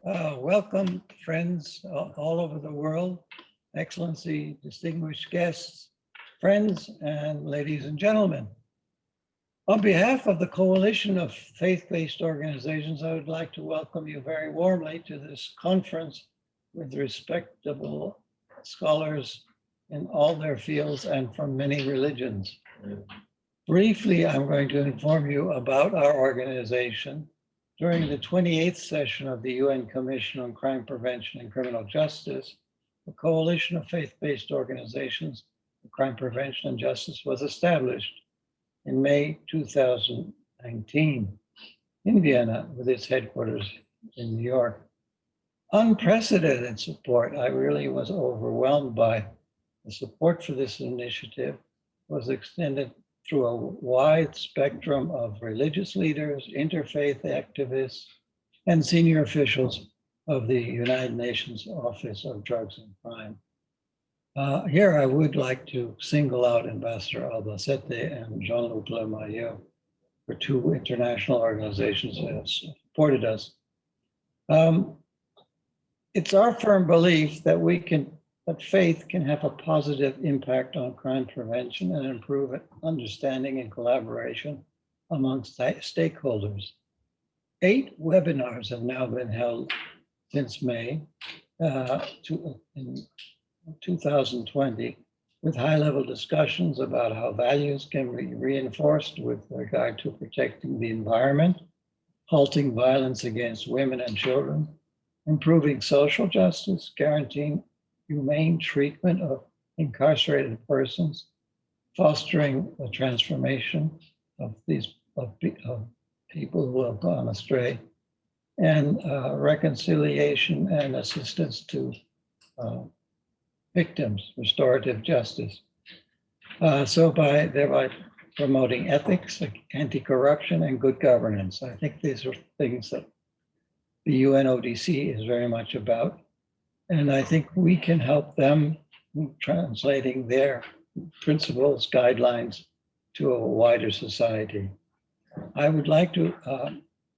Welcome, friends all over the world, Excellency, distinguished guests, friends, and ladies and gentlemen. On behalf of the Coalition of Faith-Based Organizations, I would like to welcome you very warmly to this conference with respectable scholars in all their fields and from many religions. Briefly, I'm going to inform you about our organization. During the 28th session of the UN Commission on Crime Prevention and Criminal Justice, the Coalition of Faith-Based Organizations for Crime Prevention and Justice was established in May 2019 in Vienna with its headquarters in New York. Unprecedented support. I really was overwhelmed by the support for this initiative was extended through a wide spectrum of religious leaders, interfaith activists, and senior officials of the United Nations Office of Drugs and Crime. Here I would like to single out Ambassador Albacete and Jean-Luc Lemahieu for two international organizations that have supported us. It's our firm belief that that faith can have a positive impact on crime prevention and improve understanding and collaboration amongst stakeholders. 8 webinars have now been held since May in 2020 with high-level discussions about how values can be reinforced with regard to protecting the environment, halting violence against women and children, improving social justice, guaranteeing humane treatment of incarcerated persons, fostering the transformation of people who have gone astray, and reconciliation and assistance to victims, restorative justice. Thereby promoting ethics, anti-corruption, and good governance. I think these are things that the UNODC is very much about. And I think we can help them translating their principles, guidelines to a wider society. I would like to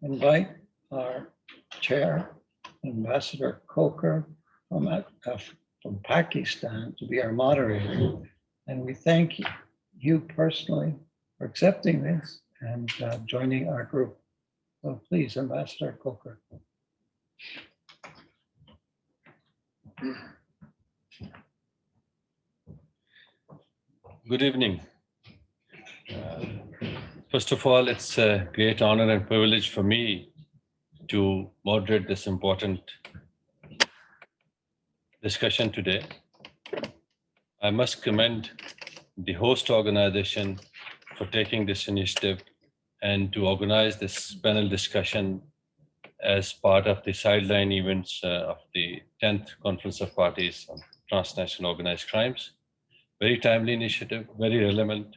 invite our chair, Ambassador Khokher from Pakistan, to be our moderator. And we thank you personally for accepting this and joining our group. So please, Ambassador Khokher. Good evening. First of all, it's a great honor and privilege for me to moderate this important discussion today. I must commend the host organization for taking this initiative and to organize this panel discussion as part of the sideline events of the 10th Conference of Parties on Transnational Organized Crimes. Very timely initiative, very relevant.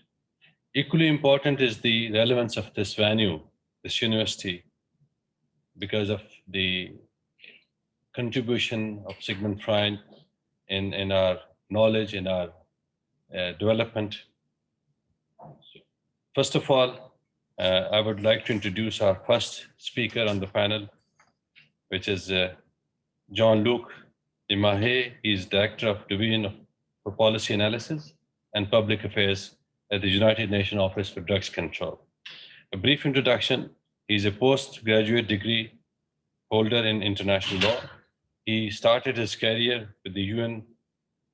Equally important is the relevance of this venue, this university, because of the contribution of Sigmund Freud in our knowledge, in our development. First of all, I would like to introduce our first speaker on the panel, which is Jean-Luc Lemahieu. He is Director of Division for Policy Analysis and Public Affairs at the United Nations Office for Drugs Control. A brief introduction: he is a postgraduate degree holder in international law. He started his career with the UN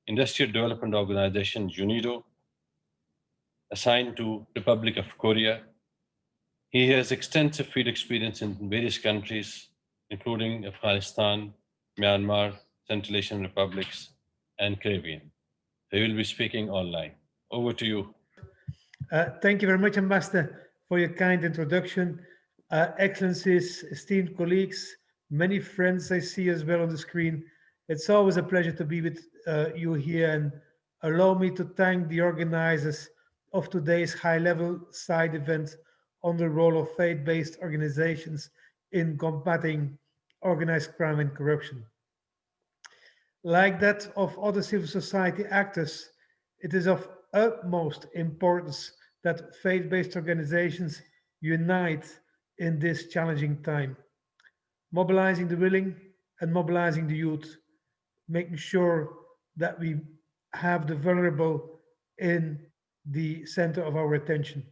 Industrial Development Organization, UNIDO, assigned to Republic of Korea. He has extensive field experience in various countries, including Afghanistan, Myanmar, Central Asian republics, and Caribbean. He will be speaking online. Over to you. Thank you very much, Ambassador, for your kind introduction. Excellencies, esteemed colleagues, many friends I see as well on the screen. It's always a pleasure to be with you here, and allow me to thank the organizers of today's high-level side event on the role of faith-based organizations in combating organized crime and corruption. Like that of other civil society actors, it is of utmost importance that faith-based organizations unite in this challenging time. Mobilizing the willing, and mobilizing the youth, making sure that we have the vulnerable in the center of our attention.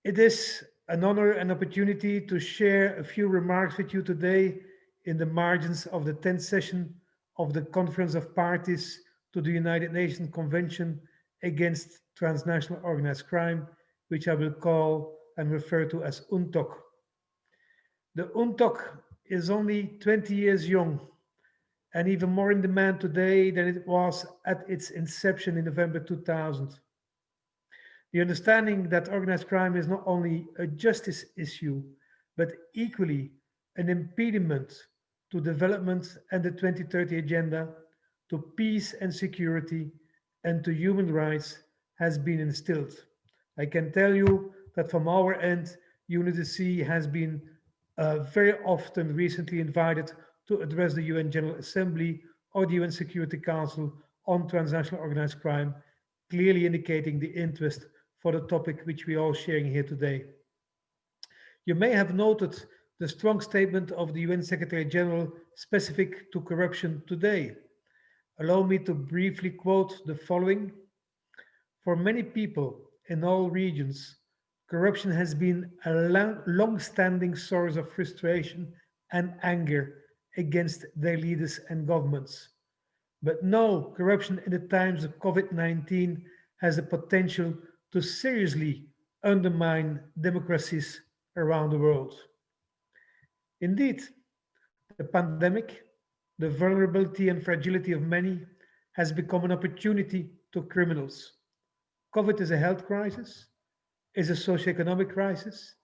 It is an honor and opportunity to share a few remarks with you today in the margins of the 10th session of the Conference of Parties to the United Nations Convention Against Transnational Organized Crime, which I will call and refer to as UNTOC. The UNTOC is only 20 years young and even more in demand today than it was at its inception in November 2000. The understanding that organized crime is not only a justice issue, but equally an impediment to development and the 2030 agenda, to peace and security, and to human rights has been instilled. I can tell you that from our end, UNODC has been very often recently invited to address the UN General Assembly or the UN Security Council on transnational organized crime, clearly indicating the interest for the topic which we are all sharing here today. You may have noted the strong statement of the UN Secretary General specific to corruption today. Allow me to briefly quote the following. For many people in all regions, corruption has been a long-standing source of frustration and anger against their leaders and governments. But now, corruption in the times of COVID-19 has the potential to seriously undermine democracies around the world. Indeed, the pandemic, the vulnerability and fragility of many, has become an opportunity to criminals. COVID is a health crisis, is a socioeconomic crisis,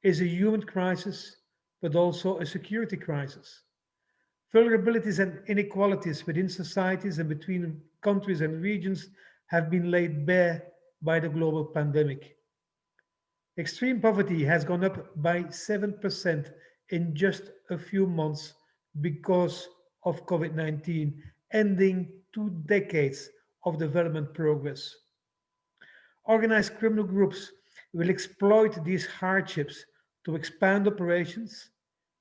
is a human crisis, but also a security crisis. Vulnerabilities and inequalities within societies and between countries and regions have been laid bare by the global pandemic. Extreme poverty has gone up by 7% in just a few months because of COVID-19, ending 2 decades of development progress. Organized criminal groups will exploit these hardships to expand operations,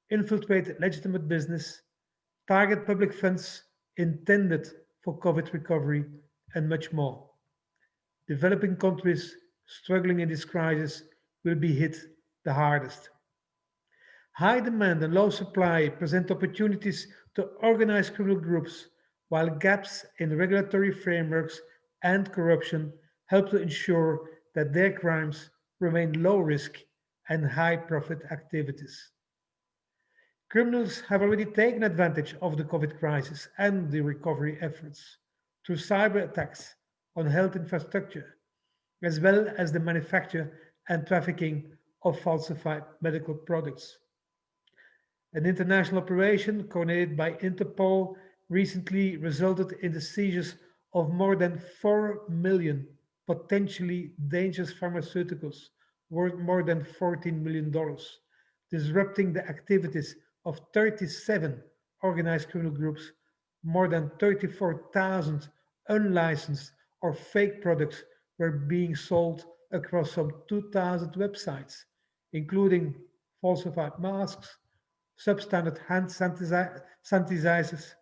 infiltrate legitimate business, target public funds intended for COVID recovery, and much more. Developing countries struggling in this crisis will be hit the hardest. High demand and low supply present opportunities to organize criminal groups, while gaps in regulatory frameworks and corruption help to ensure that their crimes remain low risk and high profit activities. Criminals have already taken advantage of the COVID crisis and the recovery efforts through cyber attacks on health infrastructure, as well as the manufacture and trafficking of falsified medical products. An international operation coordinated by Interpol recently resulted in the seizures of more than 4 million potentially dangerous pharmaceuticals worth more than $14 million, disrupting the activities of 37 organized criminal groups. More than 34,000 unlicensed or fake products were being sold across some 2,000 websites, including falsified masks, substandard hand sanitizers,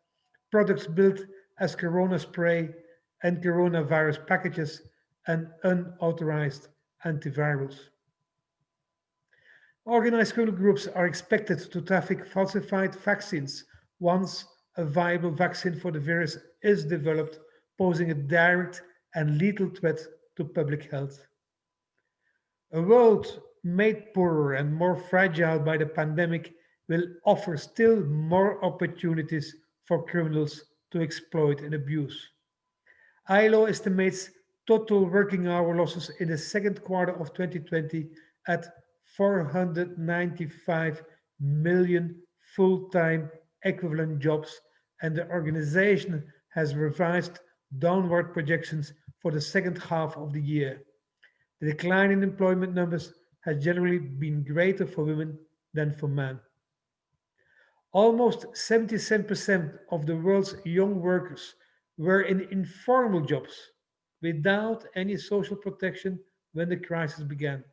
products built as corona spray and coronavirus packages, and unauthorized antivirals. Organized criminal groups are expected to traffic falsified vaccines once a viable vaccine for the virus is developed, posing a direct and lethal threat to public health. A world made poorer and more fragile by the pandemic will offer still more opportunities for criminals to exploit and abuse. ILO estimates total working hour losses in the second quarter of 2020 at 495 million full-time equivalent jobs, and the organization has revised downward projections for the second half of the year. The decline in employment numbers has generally been greater for women than for men. Almost 77% of the world's young workers were in informal jobs without any social protection when the crisis began.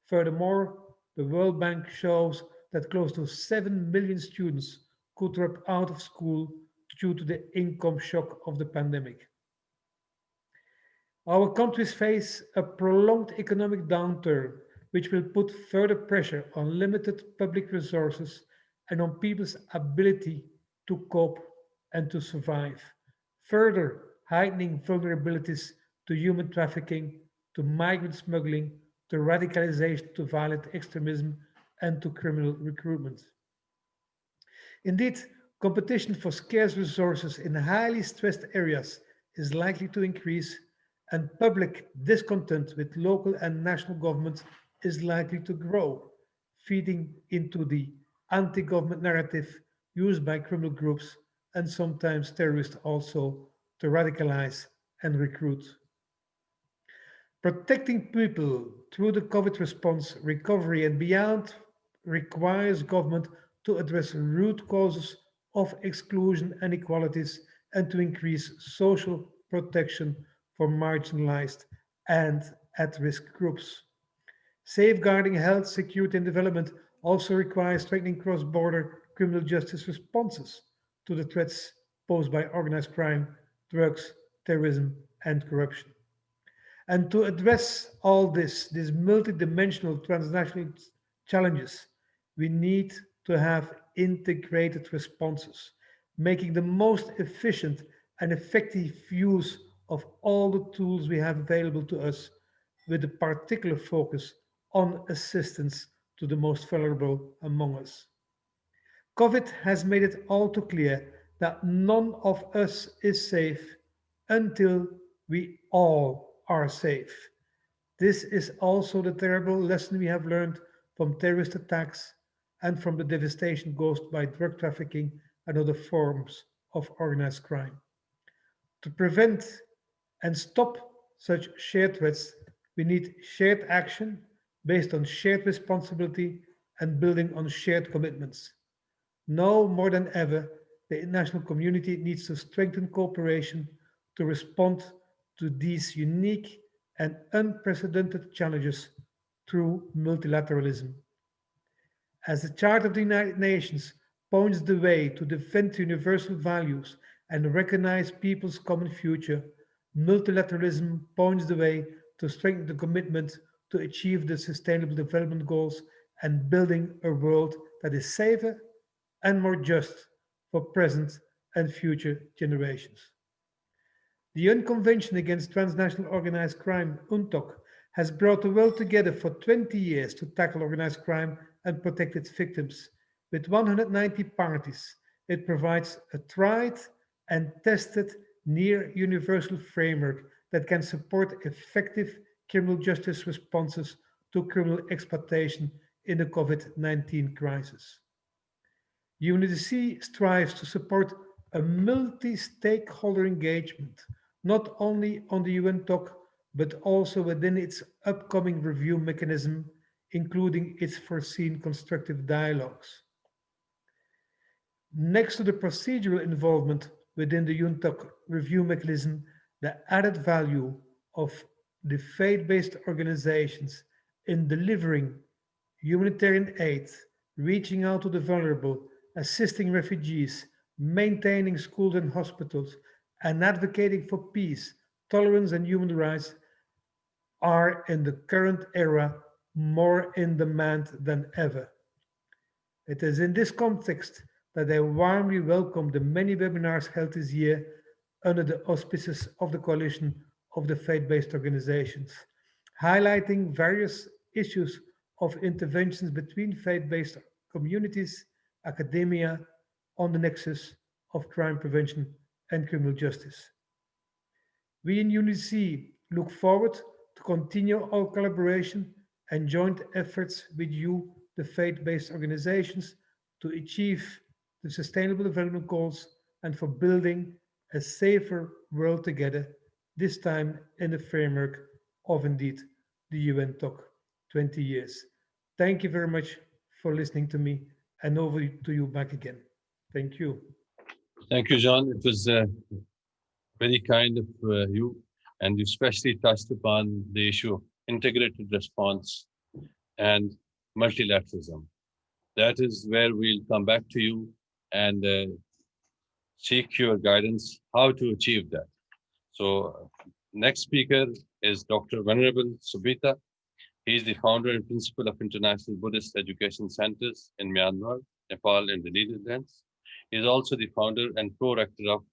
Furthermore, the World Bank shows that close to 7 million students could drop out of school due to the income shock of the pandemic. Our countries face a prolonged economic downturn, which will put further pressure on limited public resources and on people's ability to cope and to survive, further heightening vulnerabilities to human trafficking, to migrant smuggling, to radicalization, to violent extremism, and to criminal recruitment. Indeed, competition for scarce resources in highly stressed areas is likely to increase, and public discontent with local and national governments is likely to grow, feeding into the anti government narrative used by criminal groups and sometimes terrorists also to radicalize and recruit. Protecting people through the COVID response, recovery, and beyond requires government to address root causes of exclusion and inequalities and to increase social protection for marginalized and at risk groups. Safeguarding health, security, and development also requires strengthening cross border criminal justice responses to the threats posed by organized crime, drugs, terrorism, and corruption. And to address all this, these multidimensional transnational challenges, we need to have integrated responses, making the most efficient and effective use of all the tools we have available to us, with a particular focus on assistance to the most vulnerable among us. COVID has made it all too clear that none of us is safe until we all are safe. This is also the terrible lesson we have learned from terrorist attacks and from the devastation caused by drug trafficking and other forms of organized crime. To prevent and stop such shared threats, we need shared action based on shared responsibility and building on shared commitments. Now more than ever, the international community needs to strengthen cooperation to respond to these unique and unprecedented challenges through multilateralism. As the Charter of the United Nations points the way to defend universal values and recognize people's common future, multilateralism points the way to strengthen the commitment to achieve the Sustainable Development Goals and building a world that is safer and more just for present and future generations. The UN Convention Against Transnational Organized Crime, UNTOC, has brought the world together for 20 years to tackle organized crime and protect its victims. With 190 parties, it provides a tried and tested near universal framework that can support effective criminal justice responses to criminal exploitation in the COVID-19 crisis. UNODC strives to support a multi-stakeholder engagement, not only on the UN TOC, but also within its upcoming review mechanism, including its foreseen constructive dialogues. Next to the procedural involvement within the UNTOC review mechanism, the added value of the faith-based organizations in delivering humanitarian aid, reaching out to the vulnerable, assisting refugees, maintaining schools and hospitals, and advocating for peace, tolerance, and human rights are in the current era more in demand than ever. It is in this context that I warmly welcome the many webinars held this year under the auspices of the Coalition of the Faith-Based Organizations, highlighting various issues of interventions between faith-based communities, academia, on the nexus of crime prevention and criminal justice. We in UNODC look forward to continue our collaboration and joint efforts with you, the faith-based organizations, to achieve the Sustainable Development Goals and for building a safer world together, this time in the framework of indeed the UN TOC 20 years. Thank you very much for listening to me, and over to you back again. Thank you. Thank you, Jean. It was very kind of you, and you especially touched upon the issue of integrated response and multilateralism. that is where we'll come back to you and seek your guidance how to achieve that. So next speaker is Dr. Venerable Sobhita. He is the founder and principal of International Buddhist Education Centers in Myanmar, Nepal, and the Netherlands. He is also the founder and pro-rector of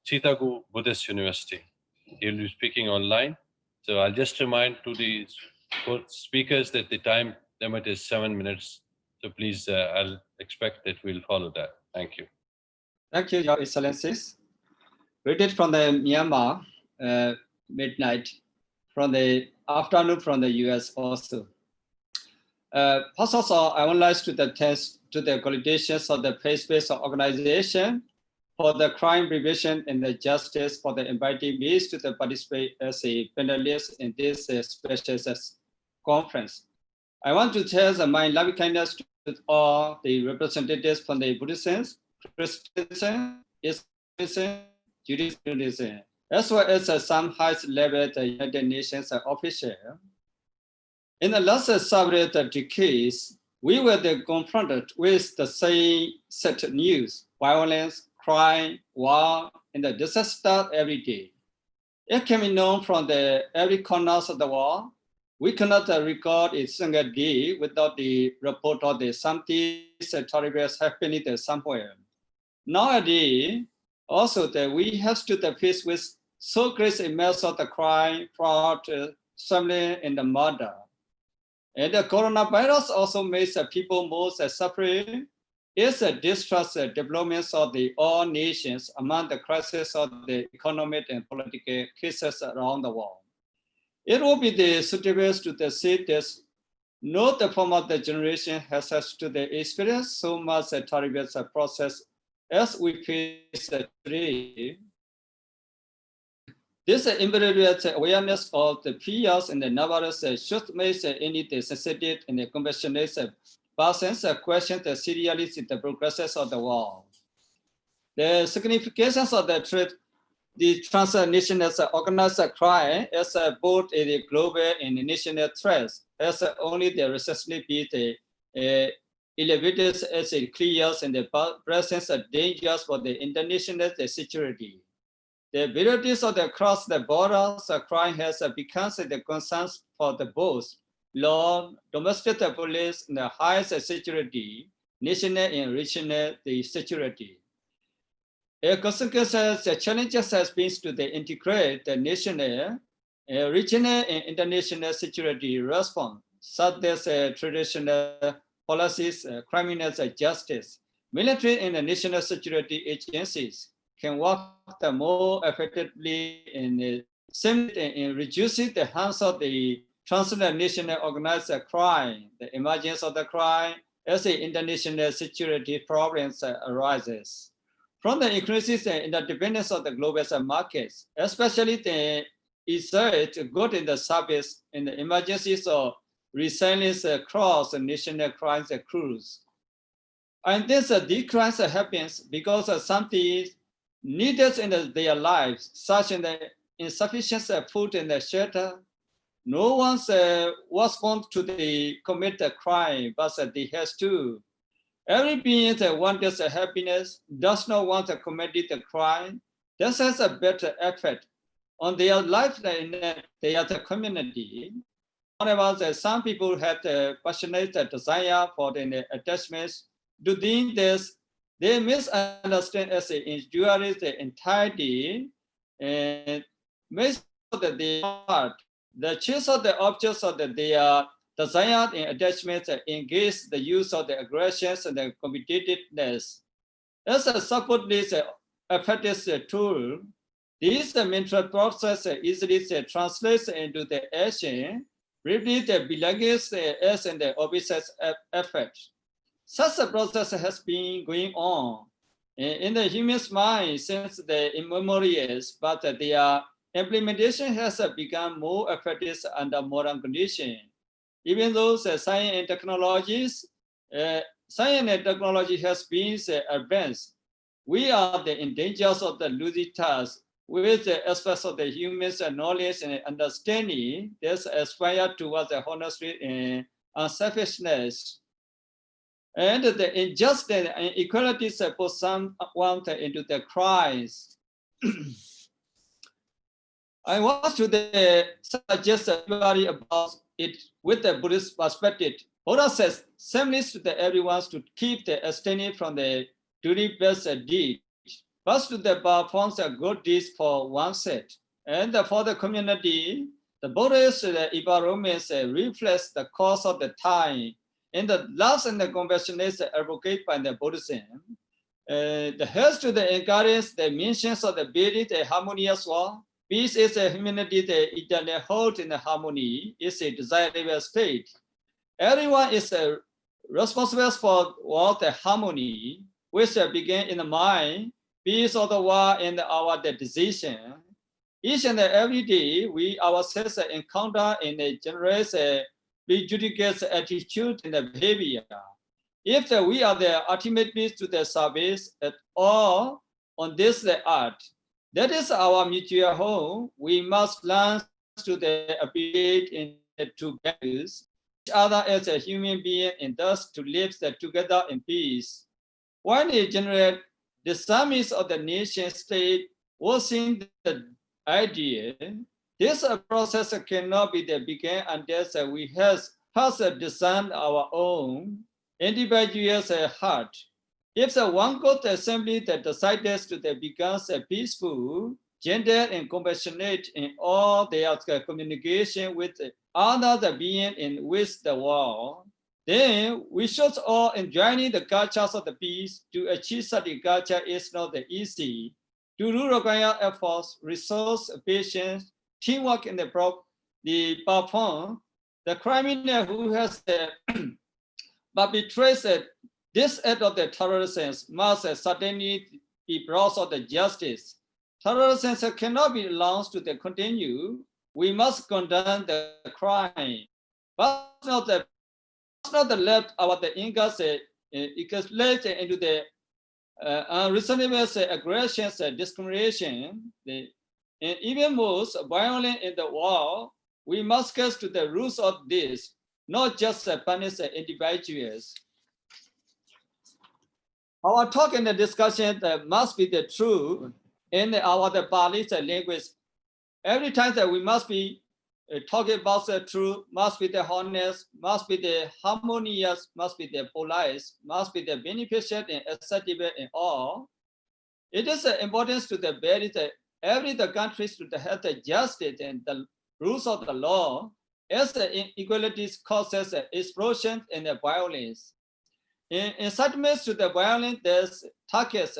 Sitagu Buddhist University. He will be speaking online. So I'll just remind to the speakers that the time limit is 7 minutes. So please, I'll expect that we'll follow that. Thank you. Thank you, Your Excellencies. Greeted from the Myanmar, midnight, from the afternoon from the US also. First of all, I would like to test to the coalitions of the faith-based organization for the crime prevention and the justice for the inviting me to participate as a panelist in this special conference. I want to tell my loving kindness to all the representatives from the Buddhism, Christianism, Islam, Judaism, as well as some high-level United Nations officials. In the last several decades, we were confronted with the same set of news, violence, crime, war, and the disaster every day. It can be known from every corner of the world. We cannot record a single day without the report of something terrible happening somewhere. Nowadays, also we have to face with so great a mess of the crime, fraud, family, and the murder. And the coronavirus also makes people most suffering. It's a distrust developments of all nations among the crisis of the economic and political cases around the world. It will be suitable to say this. No form of the generation has to experience so much a terrible process as we face today. This immediate awareness of the fears and the numbers should make any sensitive and compassionate persons question the seriousness the progresses of the world. The significance of the threat, the transnational organized crime as both a global and national threat, as only the recently been elevated as it clears and the presence of dangers for the international security. The varieties of the cross the borders crime has become the concerns for the both law, domestic police, and the highest security, national and regional security. A consequence the challenges has been to integrate the national, regional, and international security response, such as traditional policies, criminal justice, military and national security agencies can work more effectively in reducing the harms of the transnational organized crime, the emergence of the crime as the international security problems arises. From the increases in the dependence of the global markets, especially the exert good in the service in the emergencies of resilience across national crimes accrues. And this decrease happens because of something needed in their lives, such as the insufficient food and the shelter. No one was born to commit a crime, but they has to. Every being that wants happiness does not want to commit a crime. This has a better effect on their life than their community. However, some people have a passionate desire for the attachments. Doing this, they misunderstand as it injures the entirety and makes that they are the choice of the objects of their desire and attachments engage the use of the aggressions and the competitiveness. As a support this effective tool, this mental process easily translates into the action, briefly the belongs as in the opposite effect. Such a process has been going on in the human mind since the immemorials, but their implementation has become more effective under modern conditions. Even though science and technology has been advanced, we are in danger of the losing touch with the aspects of the human's knowledge and understanding that aspire towards the honesty and unselfishness. And the injustice and inequalities put someone into the crisis. I want to suggest everybody about it with the Buddhist perspective. Buddha says, similarly to everyone to keep the abstaining from the duty-based deed. First, to perform the good deeds for oneself, and for the community. The Buddhist environment reflects the course of the time. In the last and the compassionate advocate by the Buddhism, the helps to the encourage the mentions of the beauty, the harmonious world. Peace is a humanity, the eternal hold in the harmony is a desirable state. Everyone is responsible for what the harmony, which begin in the mind, peace of the world and our decision. Each and every day, we ourselves encounter and generate a prejudiced attitude and behavior. If we are the ultimate peace to the service at all on this earth, that is our mutual home. We must learn to appreciate in the two values, each other as a human being, and thus to live together in peace. When it generates the summits of the nation state wasn't the idea, this process cannot be the beginning unless we have discerned our own individual heart. If one good assembly that decides to become peaceful, gentle, and compassionate in all their communication with other beings in with the world, then we should all enjoy the cultures of the peace. To achieve such a culture is not easy. To do require efforts, resource, patience, teamwork, and the perform. The criminal who has perpetrated this act of the terrorism must certainly be brought to the justice. Terrorism cannot be allowed to continue. We must condemn the crime, but not left our angers escalate into the unreasonable aggressions, discrimination, and even most violent in the world. We must get to the roots of this, not just punish individuals. Our talk and the discussion must be the truth in our Pali language. Every time that we must be talking about the truth, must be the honest, must be the harmonious, must be the polite, must be the beneficial and acceptable in all. It is important to the very every the countries to have the justice and the rules of the law, as the inequalities causes explosion and the violence. In incitements to the violence, there's targets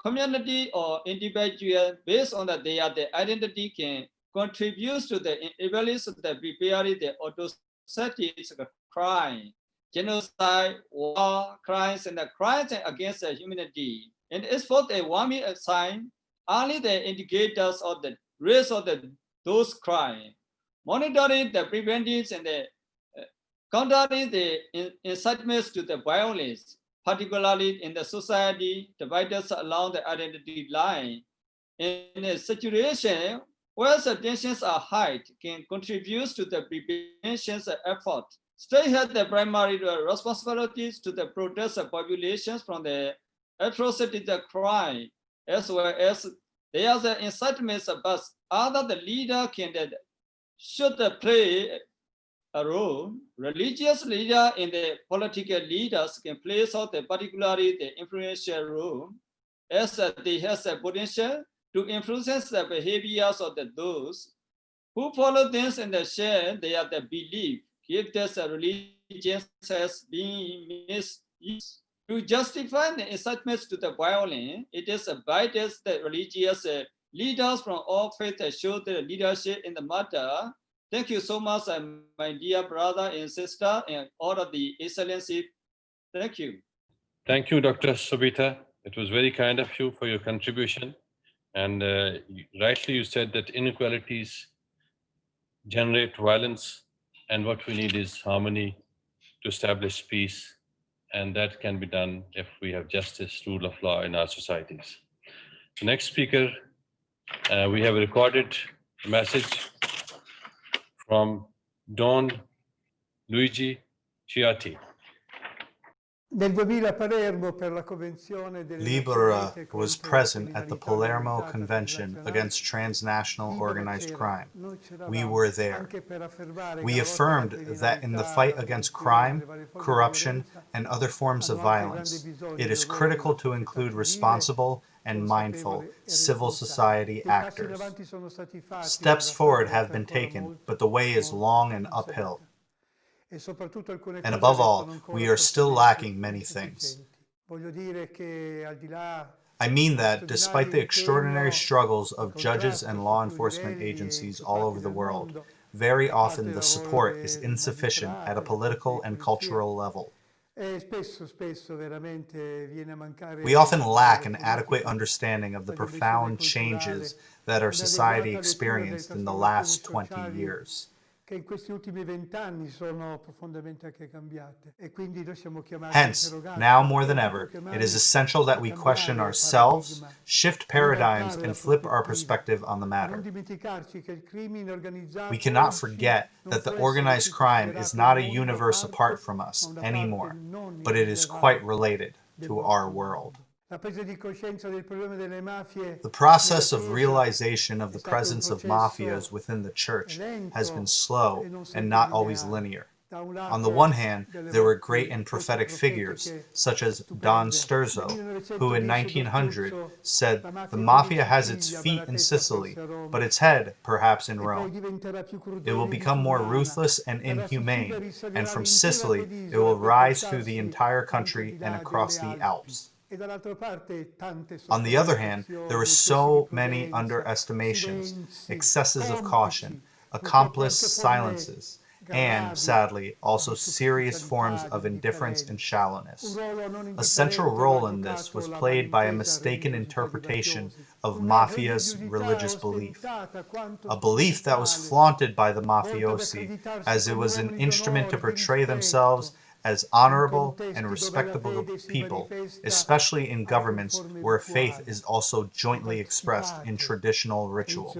community or individual based on their identity can contribute to the evaluation of the preparing the atrocities of crime, genocide, war crimes, and the crimes against the humanity. And it's for the warming sign, only the indicators of the risk of those crimes. Monitoring the preventions and the countering the incitements to the violence, particularly in the society divided along the identity line. In a situation where the tensions are high, can contribute to the prevention effort. State has the primary responsibilities to the protect the populations from the atrocity, the crime, as well as they are the incitements, but other the leader should play a role. Religious leader and the political leaders can play particularly the influential role, as they have the potential to influence the behaviors of those who follow this and share their belief. If this religion has been misused to justify the incitements to the violence, it is vital that religious leaders from all faiths show their leadership in the matter. Thank you so much, my dear brother and sister, and all of the excellency. Thank you. Thank you, Dr. Sobhita. It was very kind of you for your contribution. And rightly you said that inequalities generate violence, and what we need is harmony to establish peace. And that can be done if we have justice, rule of law in our societies. The next speaker, we have a recorded message from Don Luigi Ciotti. Libera was present at the Palermo Convention against transnational organized crime. We were there. We affirmed that in the fight against crime, corruption, and other forms of violence, it is critical to include responsible and mindful civil society actors. Steps forward have been taken, but the way is long and uphill. And above all, we are still lacking many things. I mean that despite the extraordinary struggles of judges and law enforcement agencies all over the world, very often the support is insufficient at a political and cultural level. We often lack an adequate understanding of the profound changes that our society experienced in the last 20 years. Hence, now more than ever, it is essential that we question ourselves, shift paradigms, and flip our perspective on the matter. We cannot forget that the organized crime is not a universe apart from us anymore, but it is quite related to our world. The process of realization of the presence of mafias within the church has been slow and not always linear. On the one hand, there were great and prophetic figures, such as Don Sturzo, who in 1900 said, "The mafia has its feet in Sicily, but its head, perhaps, in Rome. It will become more ruthless and inhumane, and from Sicily it will rise through the entire country and across the Alps." On the other hand, there were so many underestimations, excesses of caution, accomplice silences, and, sadly, also serious forms of indifference and shallowness. A central role in this was played by a mistaken interpretation of mafia's religious belief, a belief that was flaunted by the mafiosi as it was an instrument to portray themselves as honorable and respectable people, especially in governments where faith is also jointly expressed in traditional rituals.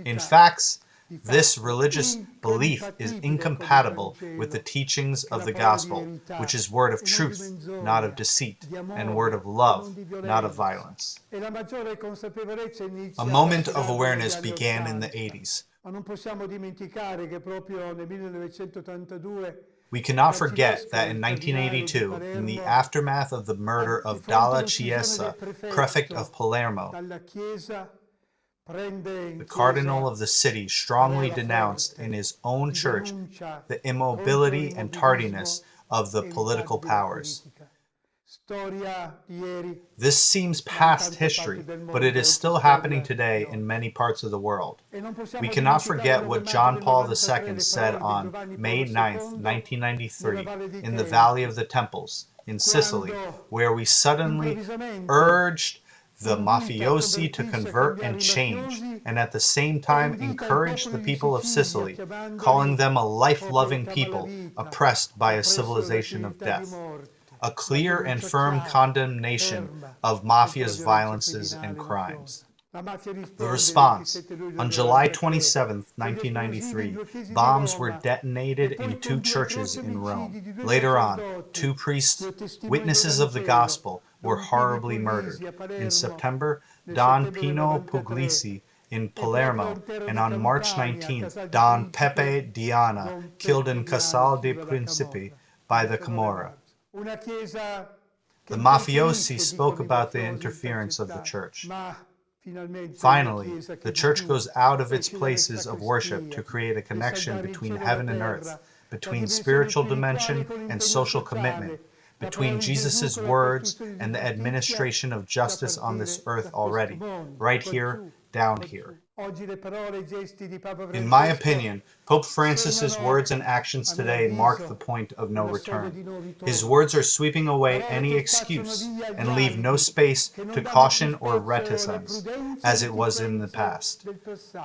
In fact, this religious belief is incompatible with the teachings of the gospel, which is word of truth, not of deceit, and word of love, not of violence. A moment of awareness began in the 80s. We cannot forget that in 1982, in the aftermath of the murder of Dalla Chiesa, prefect of Palermo, the cardinal of the city strongly denounced in his own church the immobility and tardiness of the political powers. This seems past history, but it is still happening today in many parts of the world. We cannot forget what John Paul II said on May 9, 1993, in the Valley of the Temples, in Sicily, where we suddenly urged the mafiosi to convert and change, and at the same time encouraged the people of Sicily, calling them a life-loving people oppressed by a civilization of death. A clear and firm condemnation of mafia's violences and crimes. The response: on July 27, 1993, bombs were detonated in 2 churches in Rome. Later on, 2 priests, witnesses of the gospel, were horribly murdered. In September, Don Pino Puglisi in Palermo, and on March 19th, Don Pepe Diana, killed in Casal dei Principi by the Camorra. The mafiosi spoke about the interference of the church. Finally, the church goes out of its places of worship to create a connection between heaven and earth, between spiritual dimension and social commitment, between Jesus' words and the administration of justice on this earth already, right here, down here. In my opinion, Pope Francis's words and actions today mark the point of no return. His words are sweeping away any excuse and leave no space to caution or reticence, as it was in the past.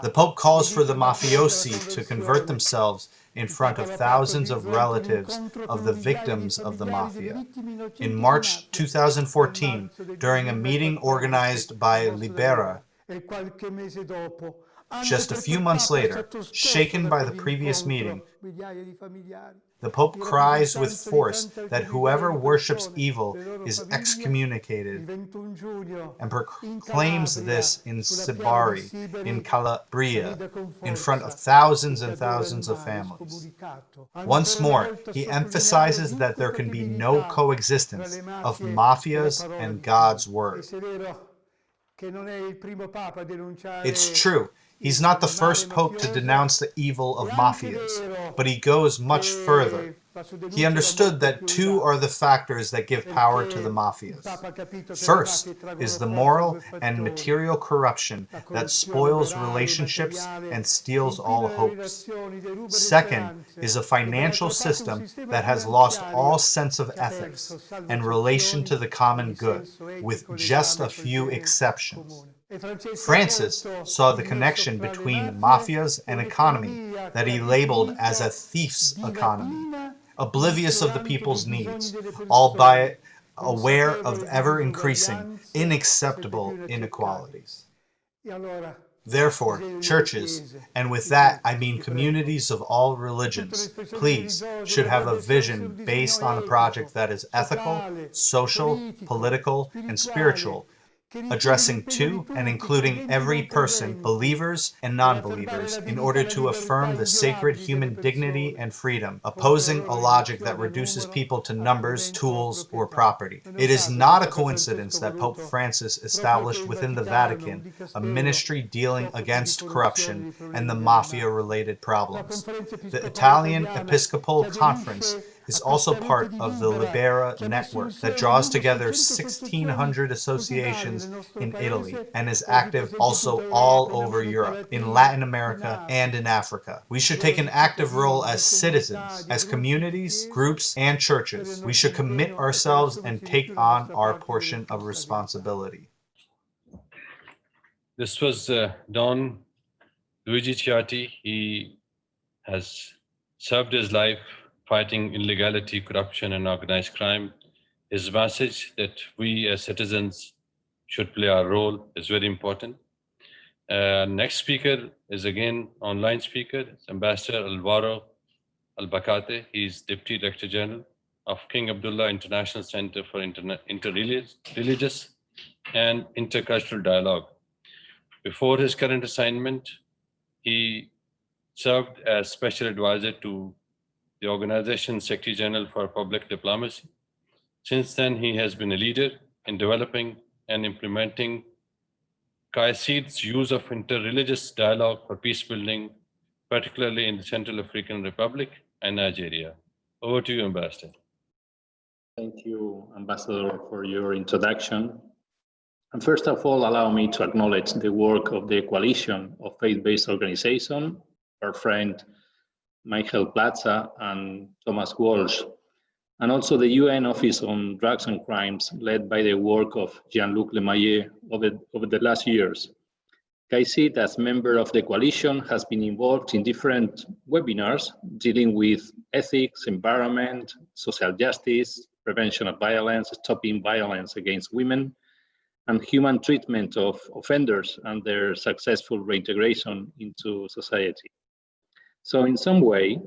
The Pope calls for the mafiosi to convert themselves in front of thousands of relatives of the victims of the mafia. In March 2014, during a meeting organized by Libera, Just a few months later, shaken by the previous meeting, the Pope cries with force that whoever worships evil is excommunicated and proclaims this in Sibari, in Calabria, in front of thousands and thousands of families. Once more, he emphasizes that there can be no coexistence of mafias and God's word. It's true, he's not the first pope to denounce the evil of mafias, but he goes much further. He understood that two are the factors that give power to the mafias. First is the moral and material corruption that spoils relationships and steals all hopes. Second is a financial system that has lost all sense of ethics and relation to the common good, with just a few exceptions. Francis saw the connection between mafias and economy that he labeled as a thief's economy, oblivious of the people's needs, albeit aware of ever-increasing, unacceptable inequalities. Therefore, churches, and with that I mean communities of all religions, please, should have a vision based on a project that is ethical, social, political, and spiritual, addressing to and including every person, believers and non-believers, in order to affirm the sacred human dignity and freedom, opposing a logic that reduces people to numbers, tools, or property. It is not a coincidence that Pope Francis established within the Vatican a ministry dealing against corruption and the mafia-related problems. The Italian Episcopal Conference is also part of the Libera network that draws together 1,600 associations in Italy and is active also all over Europe, in Latin America, and in Africa. We should take an active role as citizens, as communities, groups, and churches. We should commit ourselves and take on our portion of responsibility. This was Don Luigi Ciotti. He has served his life fighting illegality, corruption, and organized crime. His message that we as citizens should play our role is very important. Next speaker is again online speaker. It's Ambassador Alvaro Albacate. He's Deputy Director General of King Abdullah International Center for Interreligious and Intercultural Dialogue. Before his current assignment, he served as Special Advisor to the organization's Secretary General for Public Diplomacy. Since then, he has been a leader in developing and implementing CAICID's use of interreligious dialogue for peace building, particularly in the Central African Republic and Nigeria. Over to you, Ambassador. Thank you, Ambassador, for your introduction. And first of all, allow me to acknowledge the work of the Coalition of Faith-Based Organization, our friend Michael Plaza and Thomas Walsh, and also the UN Office on Drugs and Crimes, led by the work of Jean-Luc Lemahieu over the last years. CAICID, as member of the coalition, has been involved in different webinars dealing with ethics, environment, social justice, prevention of violence, stopping violence against women, and human treatment of offenders and their successful reintegration into society. So in some way,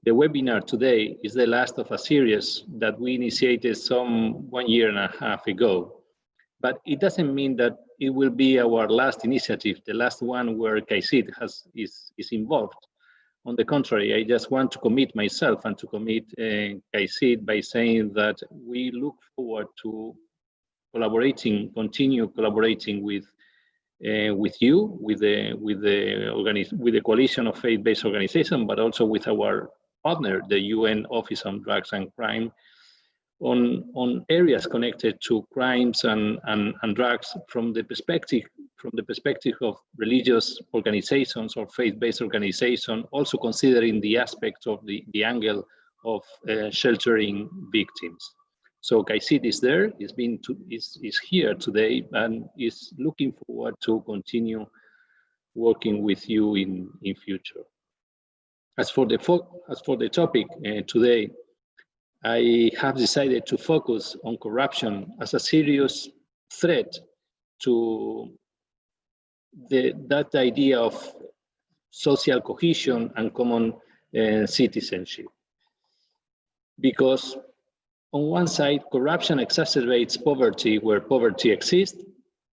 the webinar today is the last of a series that we initiated some 1.5 years ago. But it doesn't mean that it will be our last initiative, the last one where CAICID is involved. On the contrary, I just want to commit myself and to commit CAICID by saying that we look forward to continue collaborating with you, with the Coalition of Faith-Based Organization, but also with our partner, the UN Office on Drugs and Crime, on areas connected to crimes and drugs from the perspective of religious organizations or faith-based organizations, also considering the aspect of the angle of sheltering victims. So CAICID is there, is here today, and is looking forward to continue working with you in future. As for the topic today, I have decided to focus on corruption as a serious threat to that idea of social cohesion and common citizenship. Because on one side, corruption exacerbates poverty where poverty exists.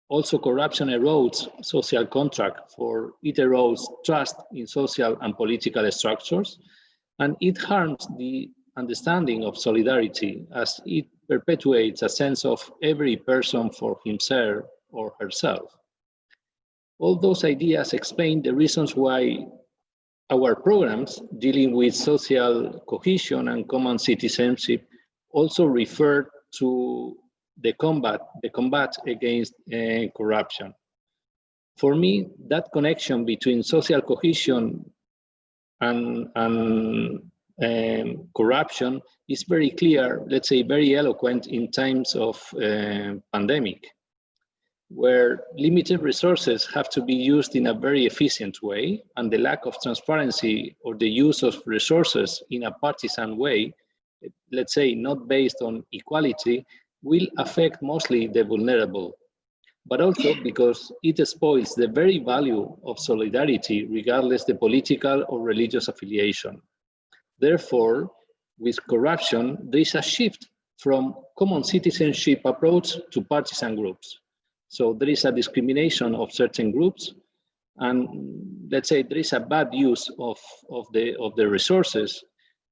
Also, corruption erodes social contract, for it erodes trust in social and political structures, and it harms the understanding of solidarity as it perpetuates a sense of every person for himself or herself. All those ideas explain the reasons why our programs dealing with social cohesion and common citizenship also refer to the combat against corruption. For me, that connection between social cohesion and corruption is very clear, let's say very eloquent in times of pandemic, where limited resources have to be used in a very efficient way, and the lack of transparency or the use of resources in a partisan way, let's say not based on equality, will affect mostly the vulnerable, but also because it spoils the very value of solidarity regardless the political or religious affiliation. Therefore, with corruption, there is a shift from common citizenship approach to partisan groups. So there is a discrimination of certain groups, and let's say there is a bad use of the resources,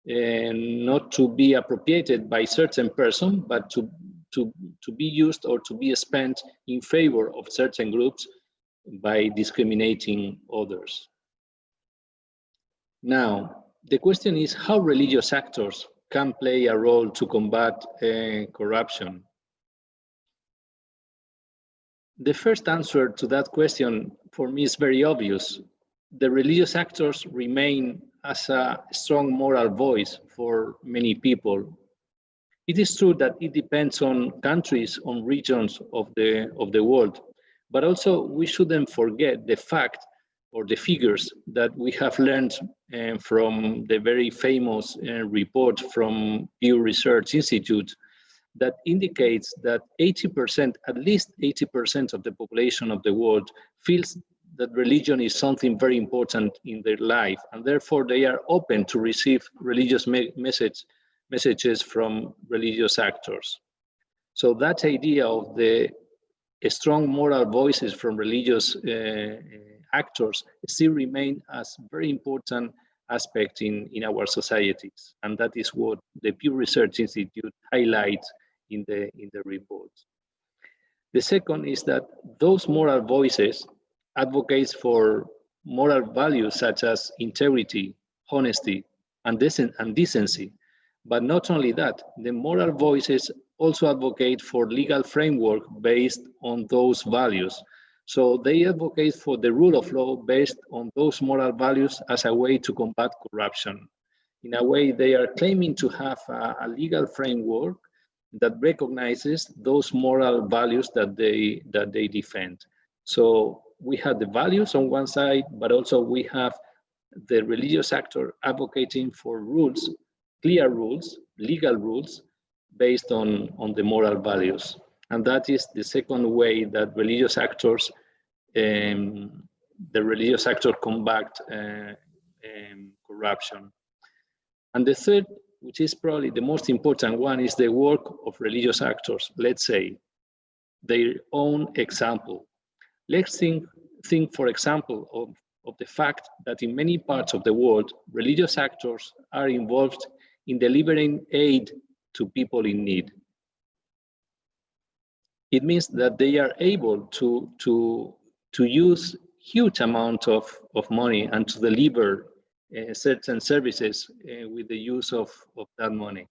and not to be appropriated by certain person, but to be used or to be spent in favor of certain groups by discriminating others. Now, the question is how religious actors can play a role to combat corruption. The first answer to that question for me is very obvious. The religious actors remain as a strong moral voice for many people. It is true that it depends on countries, on regions of the world, but also we shouldn't forget the fact or the figures that we have learned from the very famous report from Pew Research Institute that indicates that 80%, at least 80% of the population of the world feels that religion is something very important in their life, and therefore they are open to receive religious messages from religious actors. So that idea of the strong moral voices from religious actors still remain as very important aspect in our societies, and that is what the Pew Research Institute highlights in the report. The second is that those moral voices advocates for moral values such as integrity, honesty, and decency. But not only that, the moral voices also advocate for legal framework based on those values. So they advocate for the rule of law based on those moral values as a way to combat corruption. In a way, they are claiming to have a legal framework that recognizes those moral values that they defend. So we have the values on one side, but also we have the religious actor advocating for rules, clear rules, legal rules, based on the moral values. And that is the second way that religious actors, the religious actor combat corruption. And the third, which is probably the most important one, is the work of religious actors, let's say, their own example. Let's think for example, of the fact that in many parts of the world, religious actors are involved in delivering aid to people in need. It means that they are able to use huge amount of money and to deliver certain services with the use of that money.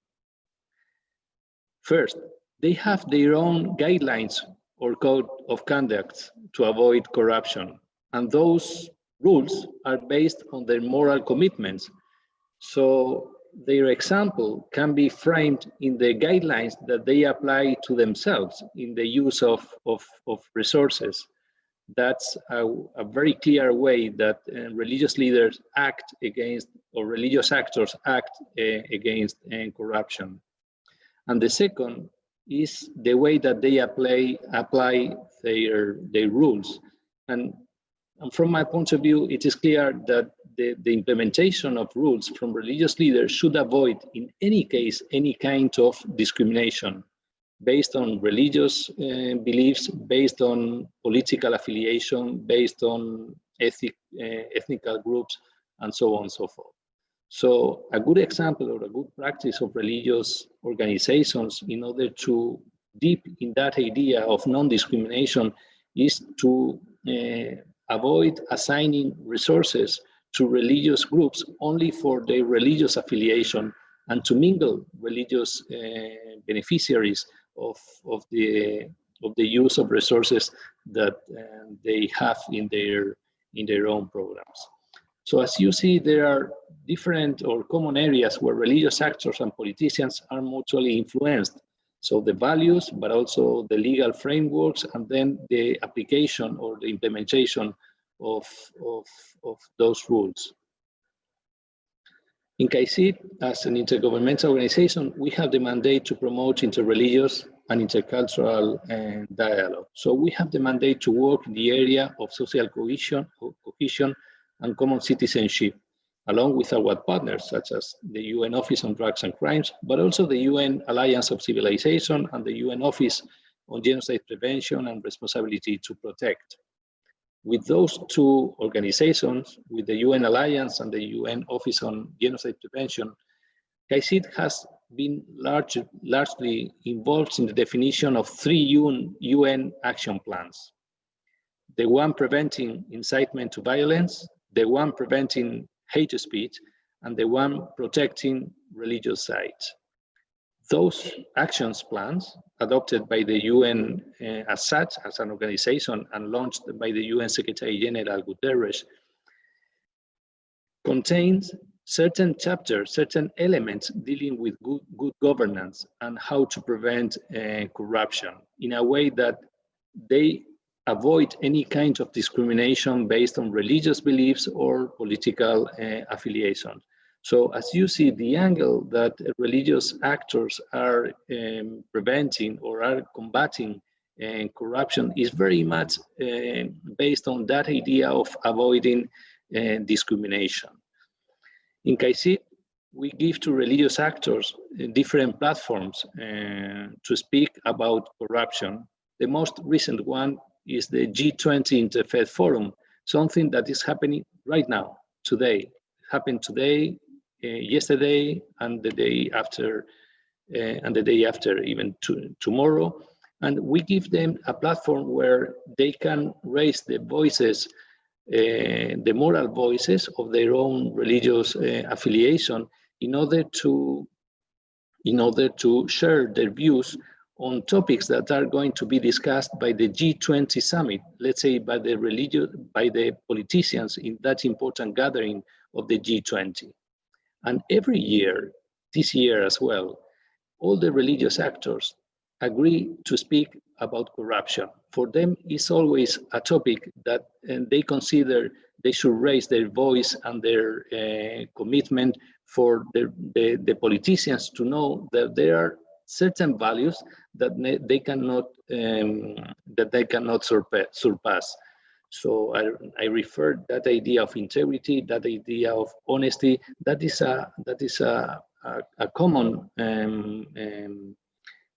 First, they have their own guidelines or code of conduct to avoid corruption. And those rules are based on their moral commitments. So their example can be framed in the guidelines that they apply to themselves in the use of resources. That's a very clear way that religious leaders act against, or religious actors act against corruption. And the second is the way that they apply their rules. And And from my point of view, it is clear that the implementation of rules from religious leaders should avoid, in any case, any kind of discrimination based on religious beliefs, based on political affiliation, based on ethnical groups, and so on and so forth. So a good example or a good practice of religious organizations in order to deep in that idea of non-discrimination is to avoid assigning resources to religious groups only for their religious affiliation and to mingle religious beneficiaries of the use of resources that they have in their own programs. So as you see, there are different or common areas where religious actors and politicians are mutually influenced. So the values, but also the legal frameworks, and then the application or the implementation of those rules. In CAICID, as an intergovernmental organization, we have the mandate to promote interreligious and intercultural dialogue. So we have the mandate to work in the area of social cohesion and common citizenship, along with our partners, such as the UN Office on Drugs and Crimes, but also the UN Alliance of Civilization and the UN Office on Genocide Prevention and Responsibility to Protect. With those two organizations, with the UN Alliance and the UN Office on Genocide Prevention, CAICID has been largely involved in the definition of 3 UN action plans. The one preventing incitement to violence, the one preventing hate speech, and the one protecting religious sites. Those actions plans, adopted by the UN as such, as an organization, and launched by the UN Secretary General Guterres, contains certain chapters, certain elements dealing with good governance and how to prevent corruption in a way that they avoid any kind of discrimination based on religious beliefs or political affiliation. So as you see, the angle that religious actors are preventing or are combating corruption is very much based on that idea of avoiding discrimination. In CAICID, we give to religious actors different platforms to speak about corruption. The most recent one is the G20 Interfaith Forum, something that is happening right now, today. It happened today, yesterday, and the day after, even tomorrow. And we give them a platform where they can raise the voices, the moral voices of their own religious affiliation in order to share their views on topics that are going to be discussed by the G20 summit, let's say by the politicians in that important gathering of the G20. And every year, this year as well, all the religious actors agree to speak about corruption. For them, it's always a topic that they consider they should raise their voice and their commitment for the politicians to know that there are certain values that they cannot surpass. So I refer that idea of integrity, that idea of honesty. That is a common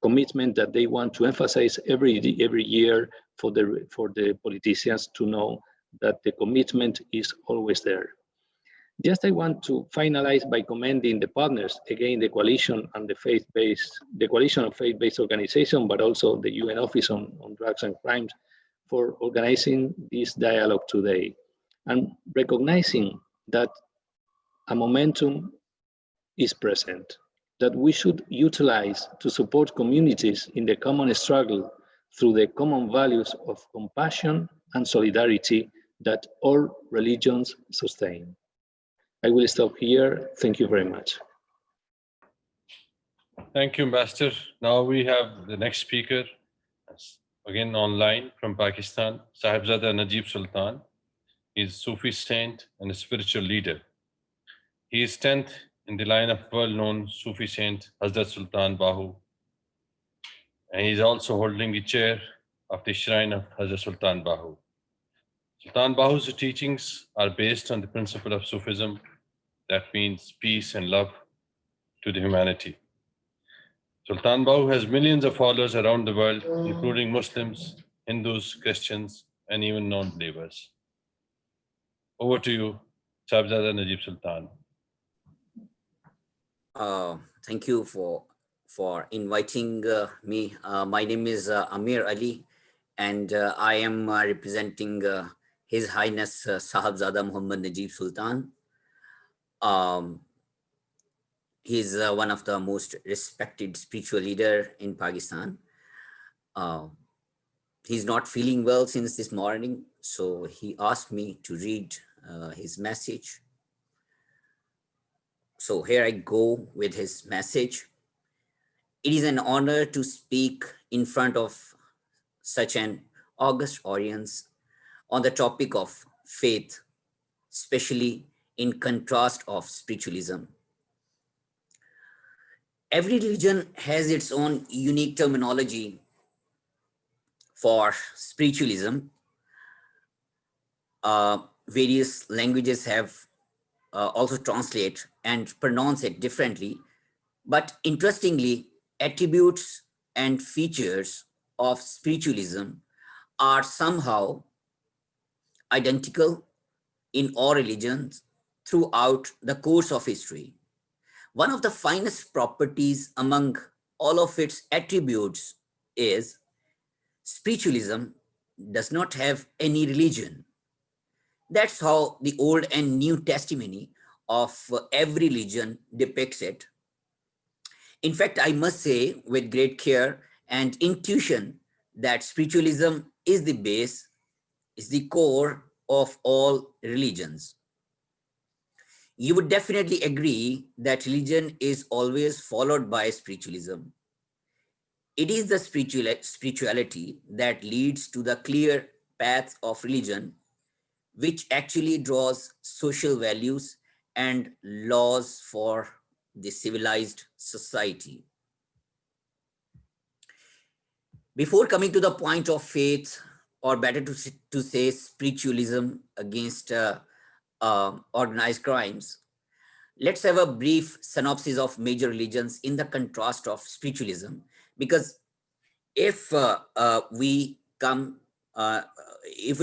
commitment that they want to emphasize every year for the politicians to know that the commitment is always there. Just I want to finalize by commending the partners, again, the coalition and the coalition of faith-based organization, but also the UN Office on Drugs and Crimes for organizing this dialogue today and recognizing that a momentum is present, that we should utilize to support communities in the common struggle through the common values of compassion and solidarity that all religions sustain. I will stop here. Thank you very much. Thank you, Ambassador. Now we have the next speaker, again online from Pakistan, Sahibzada Najib Sultan. He is Sufi saint and a spiritual leader. He is 10th in the line of well-known Sufi saint Hazrat Sultan Bahu. And he is also holding the chair of the shrine of Hazrat Sultan Bahu. Sultan Bahu's teachings are based on the principle of Sufism, that means peace and love to the humanity. Sultan Bahu has millions of followers around the world, including Muslims, Hindus, Christians, and even non-believers. Over to you, Sahibzada Najib Sultan. Thank you for inviting me. My name is Amir Ali, and I am representing His Highness Sahibzada Muhammad Najib Sultan. He's one of the most respected spiritual leader in Pakistan. He's not feeling well since this morning, so he asked me to read his message. So here I go with his message. It is an honor to speak in front of such an august audience on the topic of faith, especially in contrast of spiritualism. Every religion has its own unique terminology for spiritualism. Various languages have also translate and pronounce it differently. But interestingly, attributes and features of spiritualism are somehow identical in all religions throughout the course of history. One of the finest properties among all of its attributes is spiritualism does not have any religion. That's how the Old and New Testimony of every religion depicts it. In fact, I must say with great care and intuition that spiritualism is the base, is the core of all religions. You would definitely agree that religion is always followed by spiritualism. It is the spirituality that leads to the clear path of religion, which actually draws social values and laws for the civilized society. Before coming to the point of faith, or better to say spiritualism against organized crimes, let's have a brief synopsis of major religions in the contrast of spiritualism, because if we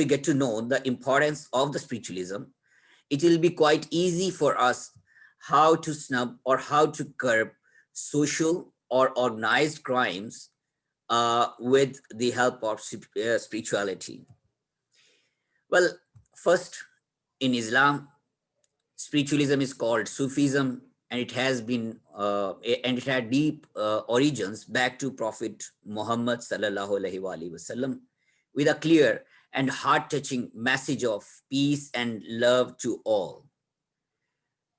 get to know the importance of the spiritualism, it will be quite easy for us how to snub or how to curb social or organized crimes with the help of spirituality. Well, first, in Islam, spiritualism is called Sufism, and it has been and it had deep origins back to Prophet Muhammad sallallahu alaihi wasallam, with a clear and heart-touching message of peace and love to all.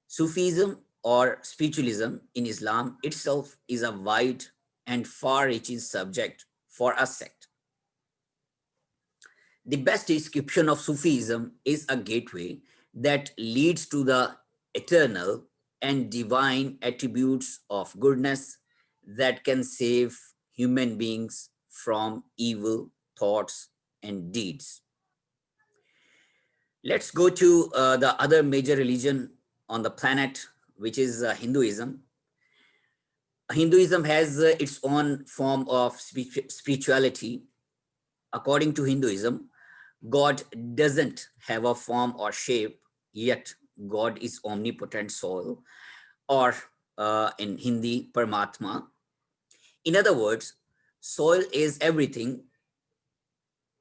Sufism or spiritualism in Islam itself is a wide and far-reaching subject for a sect. The best description of Sufism is a gateway that leads to the eternal and divine attributes of goodness that can save human beings from evil thoughts and deeds. Let's go to the other major religion on the planet, which is Hinduism. Hinduism has its own form of spirituality. According to Hinduism, God doesn't have a form or shape, yet God is omnipotent soul, or in Hindi, Paramatma. In other words, soul is everything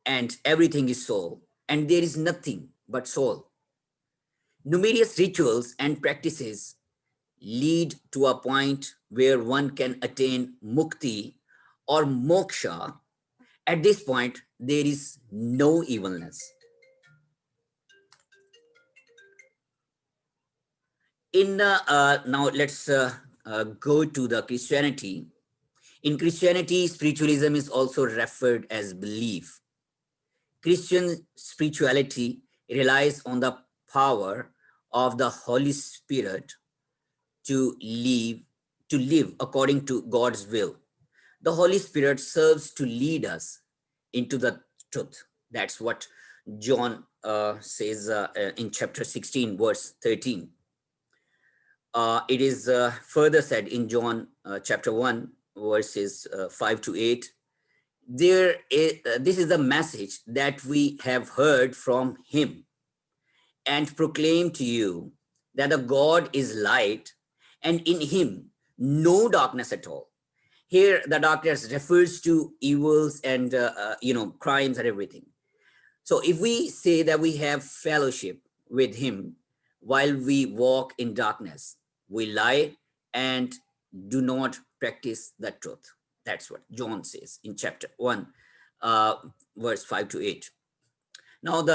and everything is soul, and there is nothing but soul. Numerous rituals and practices lead to a point where one can attain mukti or moksha. At this point, there is no evilness. Now let's go to the Christianity. In Christianity, spiritualism is also referred as belief. Christian spirituality relies on the power of the Holy Spirit to live according to God's will. The Holy Spirit serves to lead us into the truth. That's what John says in chapter 16, verse 13. It is further said in John chapter 1, verses 5 to 8. This is the message that we have heard from him and proclaim to you, that the God is light, and in him no darkness at all. Here, the darkness refers to evils and crimes and everything. So if we say that we have fellowship with him while we walk in darkness, we lie and do not practice the truth. That's what John says in chapter 1, verse 5 to 8. Now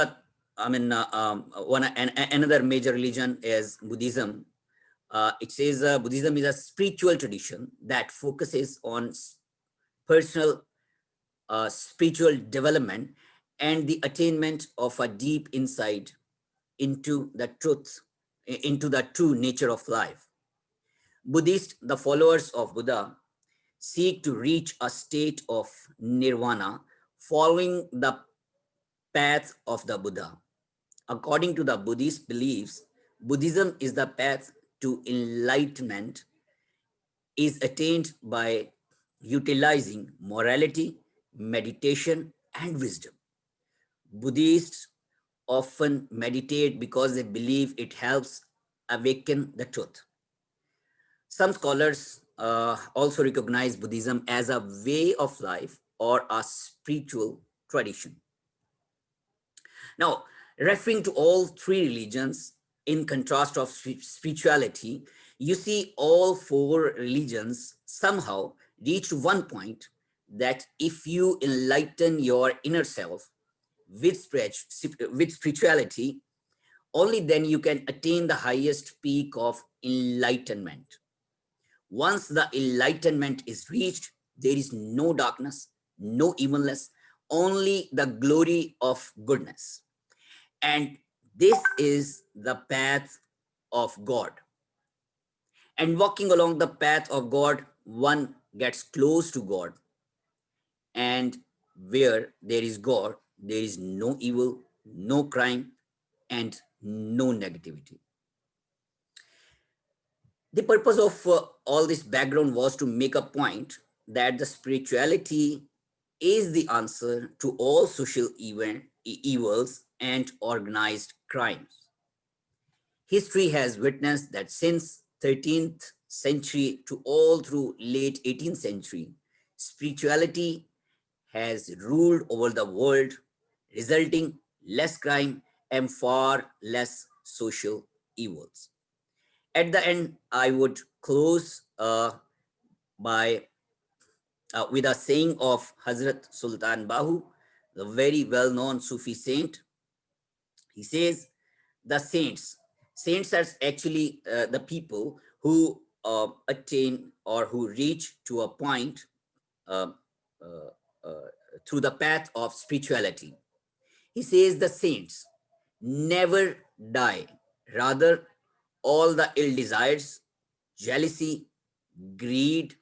another major religion is Buddhism. It says Buddhism is a spiritual tradition that focuses on personal spiritual development and the attainment of a deep insight into the truth, into the true nature of life. Buddhists, the followers of Buddha, seek to reach a state of nirvana following the path of the Buddha. According to the Buddhist beliefs, Buddhism is the path to enlightenment, is attained by utilizing morality, meditation, and wisdom. Buddhists often meditate because they believe it helps awaken the truth. Some scholars also recognize Buddhism as a way of life or a spiritual tradition. Now, referring to all three religions in contrast of spirituality, you see all four religions somehow reach one point that if you enlighten your inner self with spirituality, only then you can attain the highest peak of enlightenment. Once the enlightenment is reached, there is no darkness, no evilness, only the glory of goodness. And this is the path of God. And walking along the path of God, one gets close to God. And where there is God, there is no evil, no crime, and no negativity. The purpose of all this background was to make a point that the spirituality is the answer to all social evils and organized crimes. History has witnessed that since 13th century to all through late 18th century, spirituality has ruled over the world, resulting less crime and far less social evils. At the end, I would close with a saying of Hazrat Sultan Bahu, the very well-known Sufi saint. He says, the saints are actually the people who attain or who reach to a point through the path of spirituality. He says the saints never die. Rather, all the ill desires, jealousy, greed,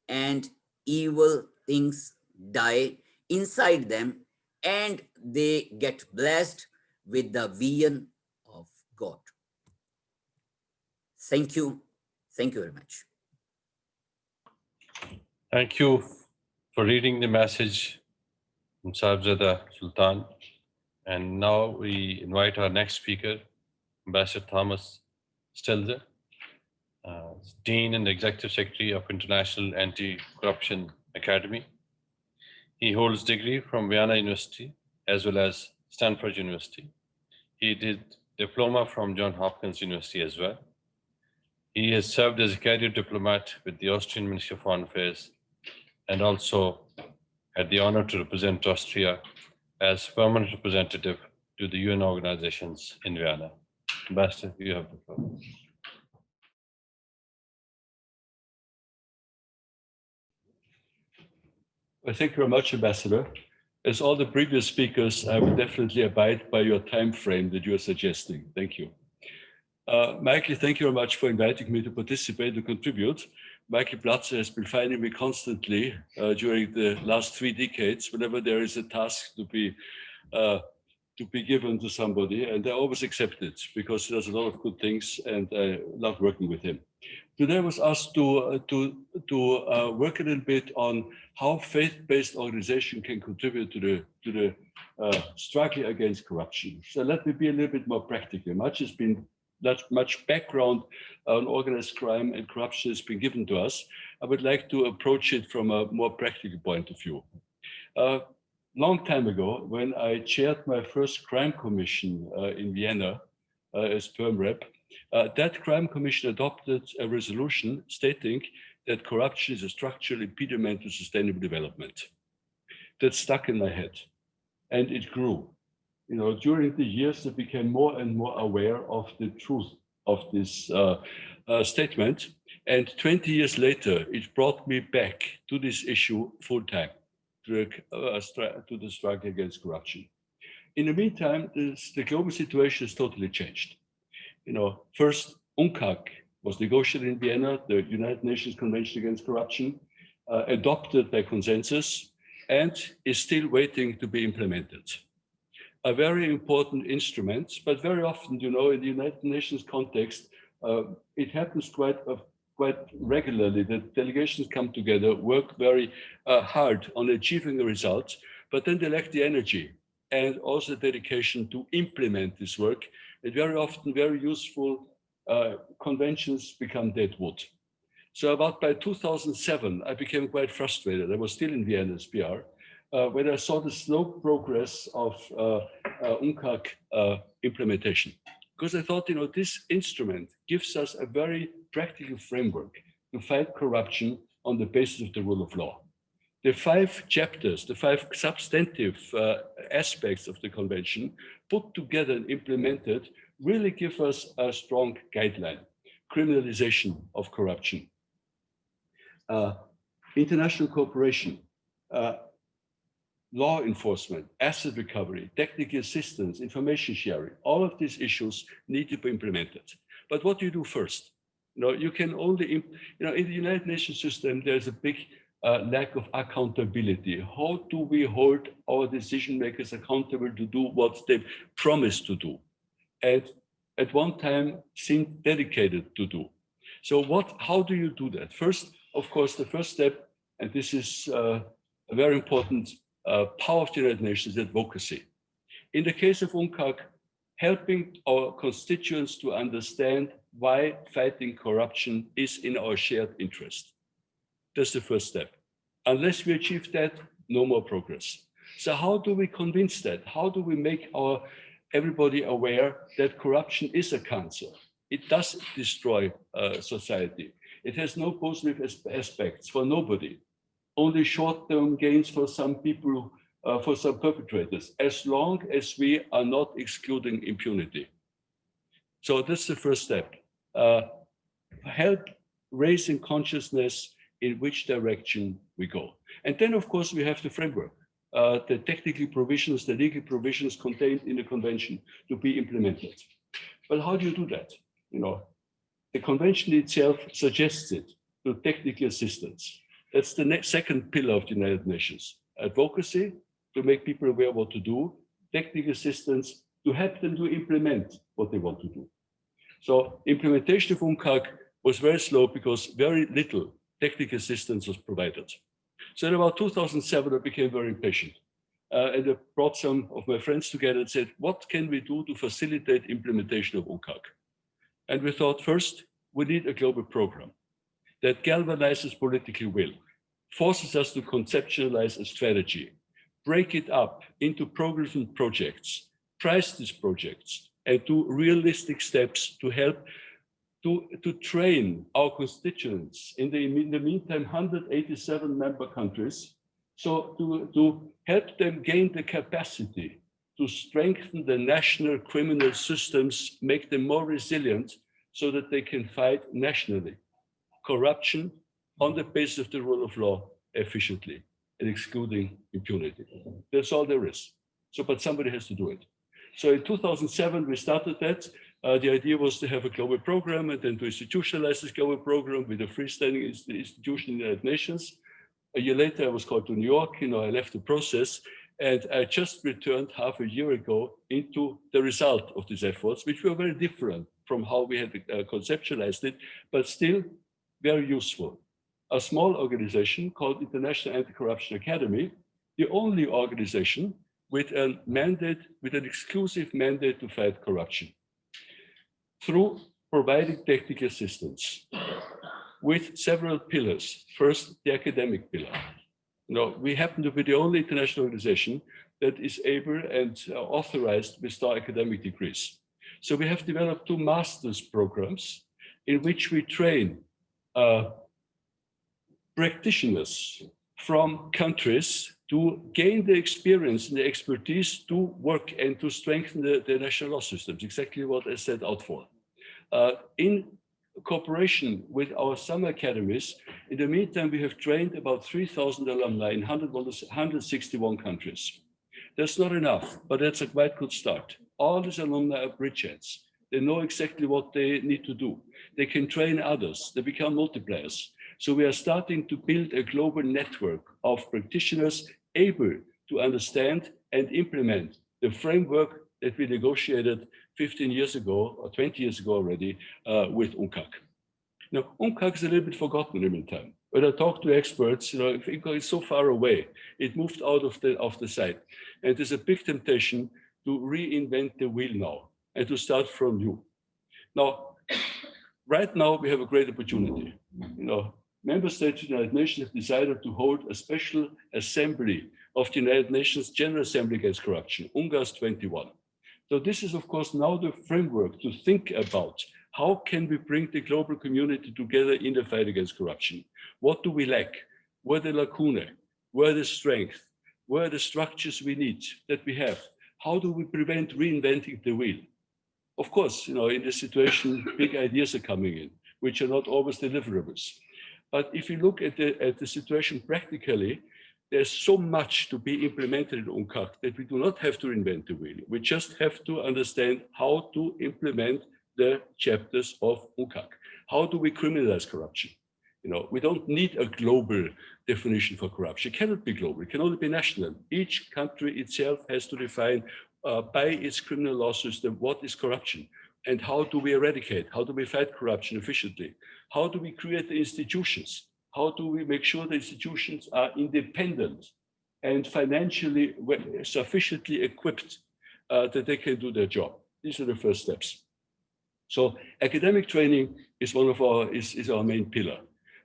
and evil things die inside them, and they get blessed with the vision of God. Thank you. Thank you very much. Thank you for reading the message from Sahibzada Sultan. And now we invite our next speaker, Ambassador Thomas Stelzer, Dean and Executive Secretary of International Anti-Corruption Academy. He holds degree from Vienna University as well as Stanford University. He did diploma from Johns Hopkins University as well. He has served as a career diplomat with the Austrian Ministry of Foreign Affairs and also had the honor to represent Austria as permanent representative to the UN organizations in Vienna. Ambassador, you have the floor. Well, thank you very much, Ambassador. As all the previous speakers, I will definitely abide by your time frame that you are suggesting. Thank you. Michael, thank you very much for inviting me to participate and contribute. Michael Platzer has been finding me constantly during the last 3 decades. Whenever there is a task to be to be given to somebody, and I always accept it because he does a lot of good things, and I love working with him. Today I was asked to work a little bit on how faith-based organization can contribute to the struggle against corruption. So let me be a little bit more practical. Much background on organized crime and corruption has been given to us. I would like to approach it from a more practical point of view. Long time ago, when I chaired my first crime commission in Vienna as Perm Rep, that crime commission adopted a resolution stating that corruption is a structural impediment to sustainable development. That stuck in my head, and it grew. You know, during the years, I became more and more aware of the truth of this statement. And 20 years later, it brought me back to this issue full time, to the struggle against corruption. In the meantime, the global situation has totally changed. You know, first, UNCAC was negotiated in Vienna, the United Nations Convention Against Corruption, adopted by consensus, and is still waiting to be implemented. A very important instrument, but very often, you know, in the United Nations context, it happens quite regularly that delegations come together, work very hard on achieving a result, but then they lack the energy and also dedication to implement this work. And very often, very useful conventions become dead wood. So about by 2007, I became quite frustrated. I was still in Vienna as PR, when I saw the slow progress of UNCAC implementation. Because I thought, you know, this instrument gives us a very practical framework to fight corruption on the basis of the rule of law. The 5 chapters, the 5 substantive aspects of the convention put together and implemented really give us a strong guideline. Criminalization of corruption, international cooperation, law enforcement, asset recovery, technical assistance, information sharing, all of these issues need to be implemented. But what do you do first? You know, you can only, you know, in the United Nations system, there's a big lack of accountability. How do we hold our decision makers accountable to do what they promised to do? And at one time seemed dedicated to do. So how do you do that? First, of course, the first step, and this is a very important power of the United Nations, advocacy. In the case of UNCAC, helping our constituents to understand why fighting corruption is in our shared interest. That's the first step. Unless we achieve that, no more progress. So how do we convince that? How do we make everybody aware that corruption is a cancer? It does destroy society. It has no positive aspects for nobody. Only short-term gains for some people, for some perpetrators, as long as we are not excluding impunity. So that's the first step. Help raising consciousness in which direction we go. And then, of course, we have the framework, the technical provisions, the legal provisions contained in the convention to be implemented. But how do you do that? You know, the convention itself suggests it to technical assistance. That's the second pillar of the United Nations. Advocacy, to make people aware what to do. Technical assistance, to help them to implement what they want to do. So implementation of UNCAC was very slow because very little technical assistance was provided. So in about 2007, I became very impatient. And I brought some of my friends together and said, what can we do to facilitate implementation of UNCAC? And we thought, first, we need a global program that galvanizes political will, forces us to conceptualize a strategy, break it up into programs and projects, price these projects, and do realistic steps to help to train our constituents in the meantime 187 member countries, so to help them gain the capacity to strengthen the national criminal systems, make them more resilient so that they can fight nationally corruption on the basis of the rule of law efficiently and excluding impunity. That's all there is. So, but somebody has to do it. So in 2007, we started that. The idea was to have a global program and then to institutionalize this global program with a freestanding institution in the United Nations. A year later, I was called to New York. You know, I left the process. And I just returned half a year ago into the result of these efforts, which were very different from how we had conceptualized it, but still very useful. A small organization called International Anti-Corruption Academy, the only organization with a mandate, with an exclusive mandate to fight corruption, through providing technical assistance with several pillars. First, the academic pillar. We happen to be the only international organization that is able and authorized with our academic degrees. So we have developed 2 master's programs in which we train practitioners from countries to gain the experience and the expertise to work and to strengthen the national law systems, exactly what I set out for. In cooperation with our summer academies, in the meantime, we have trained about 3,000 alumni in 161 countries. That's not enough, but that's a quite good start. All these alumni are bridgeheads. They know exactly what they need to do. They can train others. They become multipliers. So we are starting to build a global network of practitioners able to understand and implement the framework that we negotiated 15 years ago or 20 years ago already with UNCAC. Now, UNCAC is a little bit forgotten in the meantime. When I talk to experts, it's so far away. It moved out of the sight. And there's a big temptation to reinvent the wheel now and to start from new. Now, right now, we have a great opportunity. Member states of the United Nations have decided to hold a special assembly of the United Nations General Assembly Against Corruption, UNGAS 21. So this is, of course, now the framework to think about how can we bring the global community together in the fight against corruption? What do we lack? Where are the lacunae? Where are the strength? Where are the structures we need that we have? How do we prevent reinventing the wheel? Of course, in this situation, big ideas are coming in, which are not always deliverables. But if you look at the situation practically, there's so much to be implemented in UNCAC that we do not have to reinvent the wheel. We just have to understand how to implement the chapters of UNCAC. How do we criminalize corruption? We don't need a global definition for corruption. It cannot be global, it can only be national. Each country itself has to define by its criminal law system what is corruption and how do we eradicate, how do we fight corruption efficiently? How do we create the institutions? How do we make sure the institutions are independent and financially sufficiently equipped that they can do their job? These are the first steps. So academic training is one of our main pillar.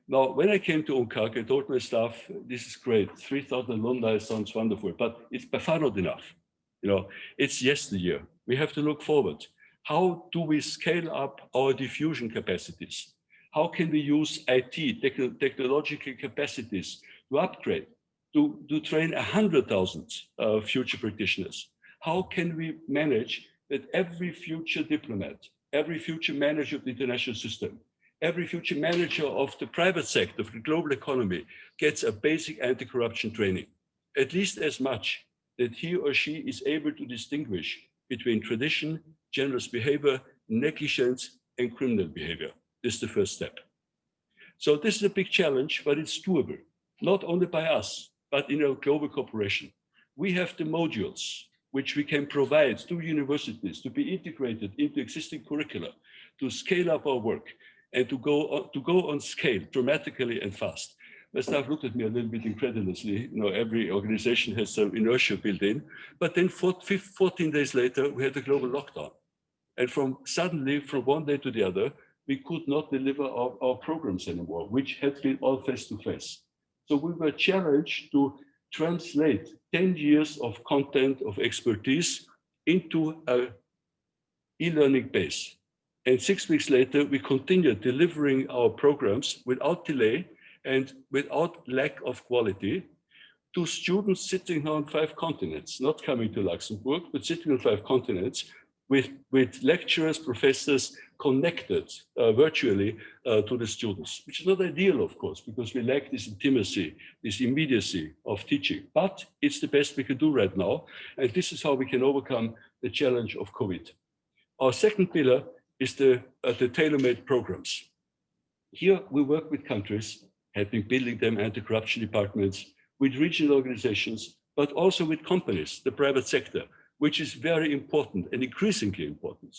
Now, when I came to UNCAC, I told my staff, this is great, 3,000 alumni sounds wonderful, but it's by far not enough. It's yesteryear. We have to look forward. How do we scale up our diffusion capacities? How can we use IT, technological capacities to upgrade, to train 100,000 future practitioners? How can we manage that every future diplomat, every future manager of the international system, every future manager of the private sector, of the global economy, gets a basic anti-corruption training, at least as much that he or she is able to distinguish between tradition, generous behavior, negligence, and criminal behavior. This is the first step. So this is a big challenge, but it's doable, not only by us, but in our global cooperation. We have the modules which we can provide to universities to be integrated into existing curricula, to scale up our work and to go on scale dramatically and fast. My staff looked at me a little bit incredulously. Every organization has some inertia built in, but then 14 days later, we had a global lockdown. And suddenly, from one day to the other, we could not deliver our programs anymore, which had been all face-to-face. So we were challenged to translate 10 years of content, of expertise into an e-learning base. And 6 weeks later, we continued delivering our programs without delay and without lack of quality to students sitting on 5 continents, not coming to Luxembourg, but sitting on 5 continents with lecturers, professors connected virtually to the students, which is not ideal, of course, because we lack this intimacy, this immediacy of teaching, but it's the best we can do right now. And this is how we can overcome the challenge of COVID. Our second pillar is the tailor-made programs. Here we work with countries, have been building them anti-corruption departments, with regional organizations, but also with companies, the private sector, which is very important and increasingly important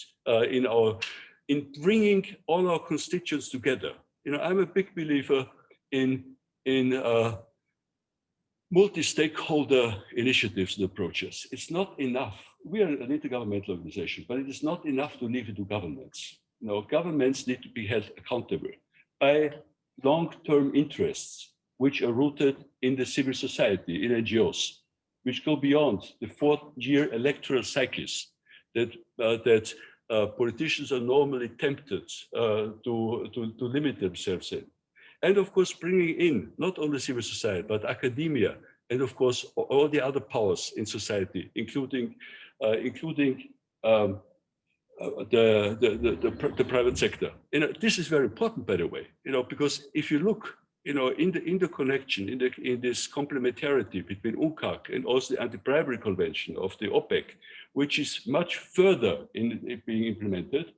in bringing all our constituents together. You know, I'm a big believer in multi-stakeholder initiatives and approaches. It's not enough. We are an intergovernmental organization, but it is not enough to leave it to governments. You know, governments need to be held accountable by long-term interests, which are rooted in the civil society, in NGOs, which go beyond the 4-year electoral cycles that politicians are normally tempted to limit themselves in. And of course, bringing in not only civil society, but academia, and of course, all the other powers in society, including the private sector. You know, this is very important, by the way, you know, because if you look, you know, in the interconnection, in this complementarity between UNCAC and also the Anti-Bribery Convention of the OPEC, which is much further in being implemented,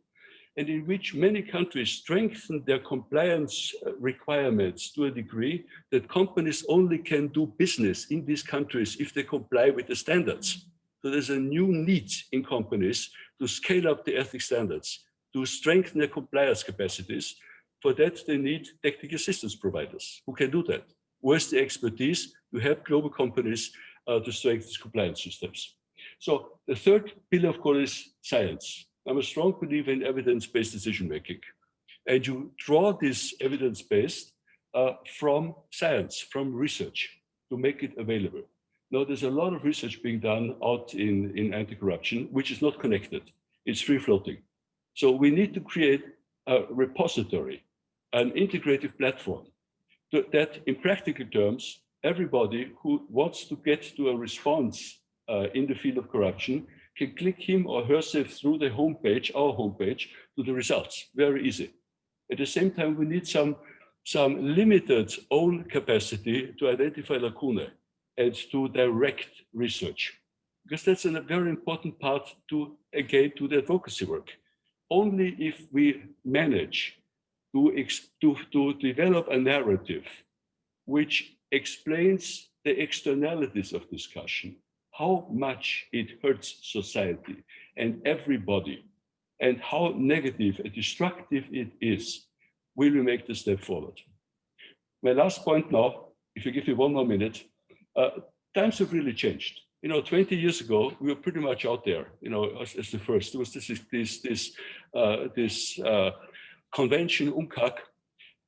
and in which many countries strengthen their compliance requirements to a degree that companies only can do business in these countries if they comply with the standards. So there's a new need in companies to scale up the ethics standards, to strengthen their compliance capacities. For that, they need technical assistance providers who can do that. Where's the expertise to help global companies to strengthen compliance systems? So the third pillar, of course, is science. I'm a strong believer in evidence-based decision-making. And you draw this evidence-based from science, from research, to make it available. Now, there's a lot of research being done out in anti-corruption, which is not connected. It's free-floating. So we need to create a repository, an integrative platform, that in practical terms, everybody who wants to get to a response in the field of corruption can click him or herself through the homepage, our homepage, to the results. Very easy. At the same time, we need some limited own capacity to identify lacunae and to direct research, because that's a very important part to, again, to the advocacy work. Only if we manage to develop a narrative which explains the externalities of discussion, how much it hurts society and everybody, and how negative and destructive it is, will we make the step forward. My last point now, if you give me one more minute, times have really changed. You know, 20 years ago, we were pretty much out there, you know, as the first. There was this convention, UNCAC,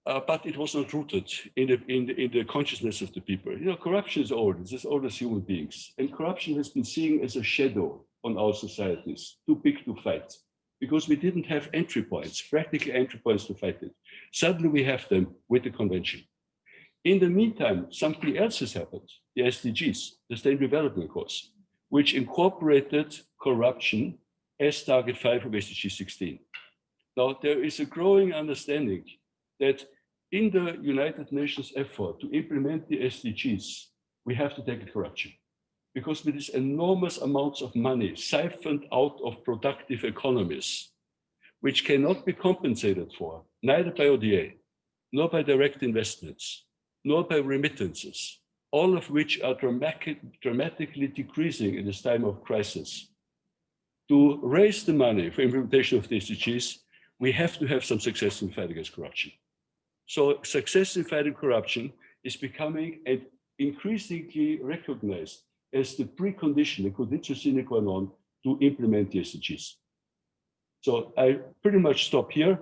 but it was not rooted in the consciousness of the people. You know, corruption is old, it's as old as human beings. And corruption has been seen as a shadow on our societies, too big to fight, because we didn't have entry points, practical entry points to fight it. Suddenly we have them with the convention. In the meantime, something else has happened, the SDGs, the Sustainable Development Goals, which incorporated corruption as target 5 of SDG 16. Now, there is a growing understanding that in the United Nations effort to implement the SDGs, we have to tackle corruption. Because with these enormous amounts of money siphoned out of productive economies, which cannot be compensated for, neither by ODA, nor by direct investments, nor by remittances, all of which are dramatically decreasing in this time of crisis. To raise the money for implementation of the SDGs, we have to have some success in the fight against corruption. So success in fighting corruption is becoming increasingly recognized as the precondition, the condition sine qua non to implement the SDGs. So I pretty much stop here.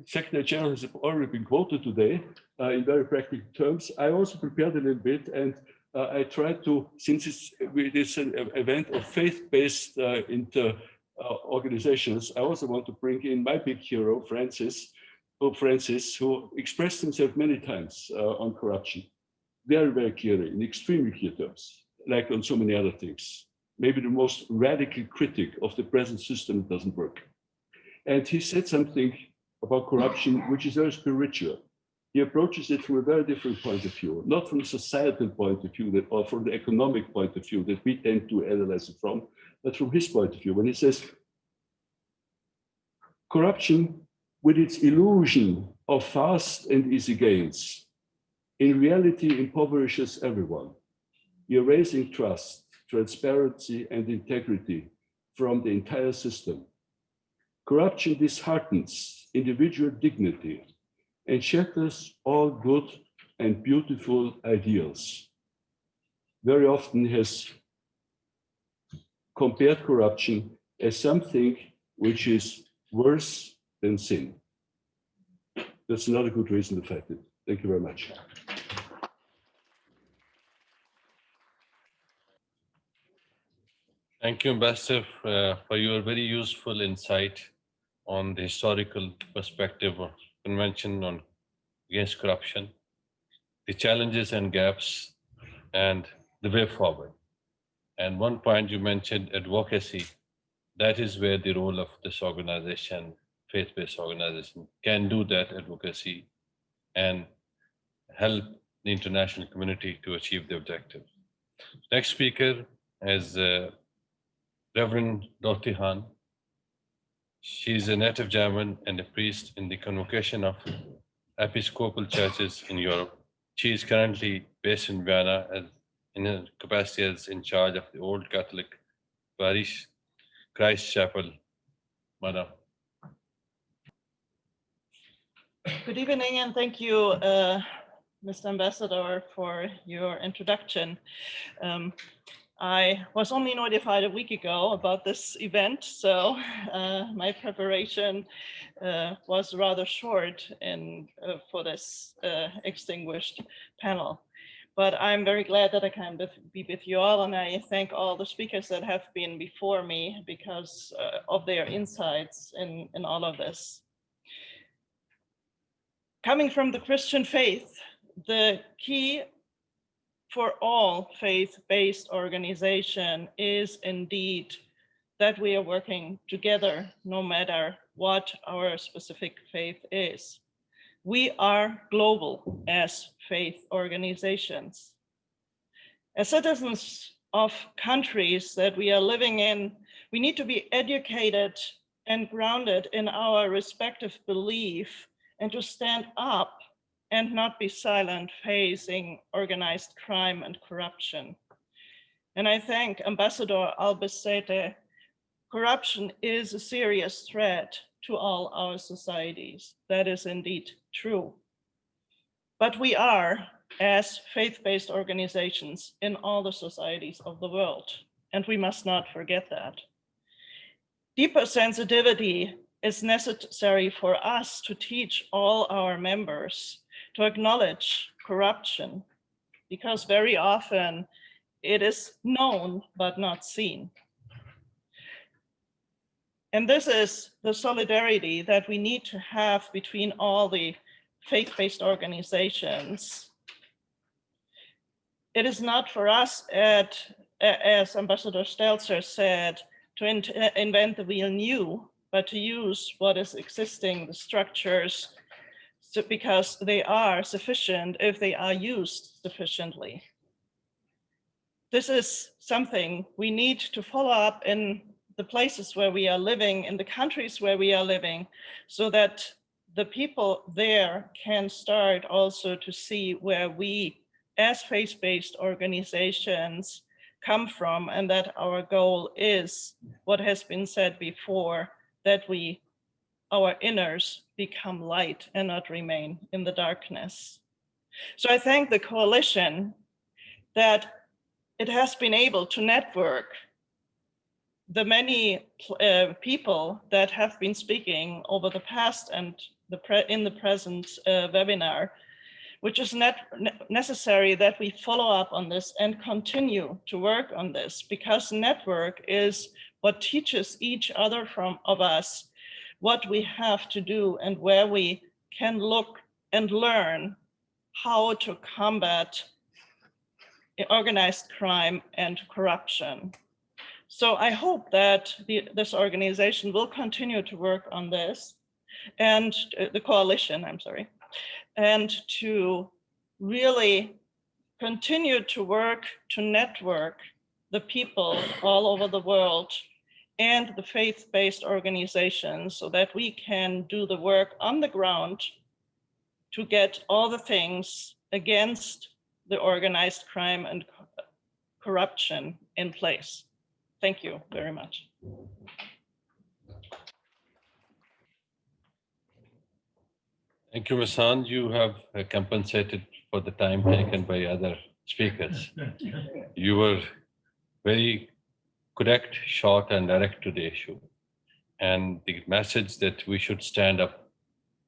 Secretary General has already been quoted today in very practical terms. I also prepared a little bit, and I tried to, since it is an event of faith-based organizations, I also want to bring in my big hero, Pope Francis, who expressed himself many times on corruption, very, very clearly, in extremely clear terms, like on so many other things. Maybe the most radical critic of the present system that doesn't work. And he said something about corruption, which is very spiritual. He approaches it from a very different point of view, not from a societal point of view or from the economic point of view that we tend to analyze it from, but from his point of view, when he says, corruption with its illusion of fast and easy gains, in reality impoverishes everyone. erasing trust, transparency, and integrity from the entire system. Corruption disheartens individual dignity and shatters all good and beautiful ideals. Very often has compared corruption as something which is worse than sin. That's another good reason to fight it. Thank you very much. Thank you, Ambassador, for your very useful insight on the historical perspective of Convention on Against Corruption, the challenges and gaps, and the way forward. And one point you mentioned, advocacy. That is where the role of this organization, faith-based organization, can do that advocacy and help the international community to achieve the objective. Next speaker is Reverend Dorothy Hahn. She is a native German and a priest in the Convocation of Episcopal Churches in Europe. She is currently based in Vienna in her capacity as in charge of the Old Catholic Parish Christ Chapel. Madam. Good evening, and thank you, Mr. Ambassador, for your introduction. I was only notified a week ago about this event, so my preparation was rather short for this extinguished panel. But I'm very glad that I can be with you all, and I thank all the speakers that have been before me because of their insights in all of this. Coming from the Christian faith, the key for all faith-based organization is indeed that we are working together no matter what our specific faith is. We are global as faith organizations. As citizens of countries that we are living in, we need to be educated and grounded in our respective belief and to stand up and not be silent facing organized crime and corruption. And I thank Ambassador Albacete. Corruption is a serious threat to all our societies. That is indeed true. But we are, as faith-based organizations, in all the societies of the world, and we must not forget that. Deeper sensitivity is necessary for us to teach all our members to acknowledge corruption, because very often it is known but not seen. And this is the solidarity that we need to have between all the faith-based organizations. It is not for us, as Ambassador Stelzer said, to invent the wheel new, but to use what is existing, the structures, because they are sufficient if they are used sufficiently. This is something we need to follow up in the places where we are living, in the countries where we are living, so that the people there can start also to see where we, as faith-based organizations, come from, and that our goal is what has been said before, that our inners become light and not remain in the darkness. So I thank the coalition that it has been able to network the many people that have been speaking over the past and in the present webinar, which is necessary that we follow up on this and continue to work on this, because network is what teaches each other of us what we have to do and where we can look and learn how to combat organized crime and corruption. So I hope that this organization will continue to work on this, and the coalition, I'm sorry, and to really continue to work to network the people all over the world and the faith-based organizations so that we can do the work on the ground to get all the things against the organized crime and corruption in place. Thank you very much. Thank you, Ms. Han. You have compensated for the time taken by other speakers. You were very correct, short, and direct to the issue. And the message that we should stand up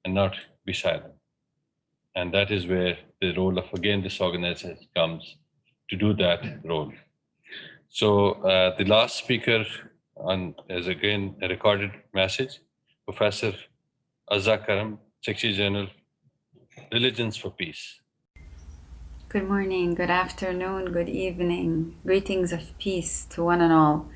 and not be silent. And that is where the role of, again, this organization comes to do that role. So the last speaker is again a recorded message, Professor Azza Karam, Secretary General, Religions for Peace. Good morning, good afternoon, good evening. Greetings of peace to one and all.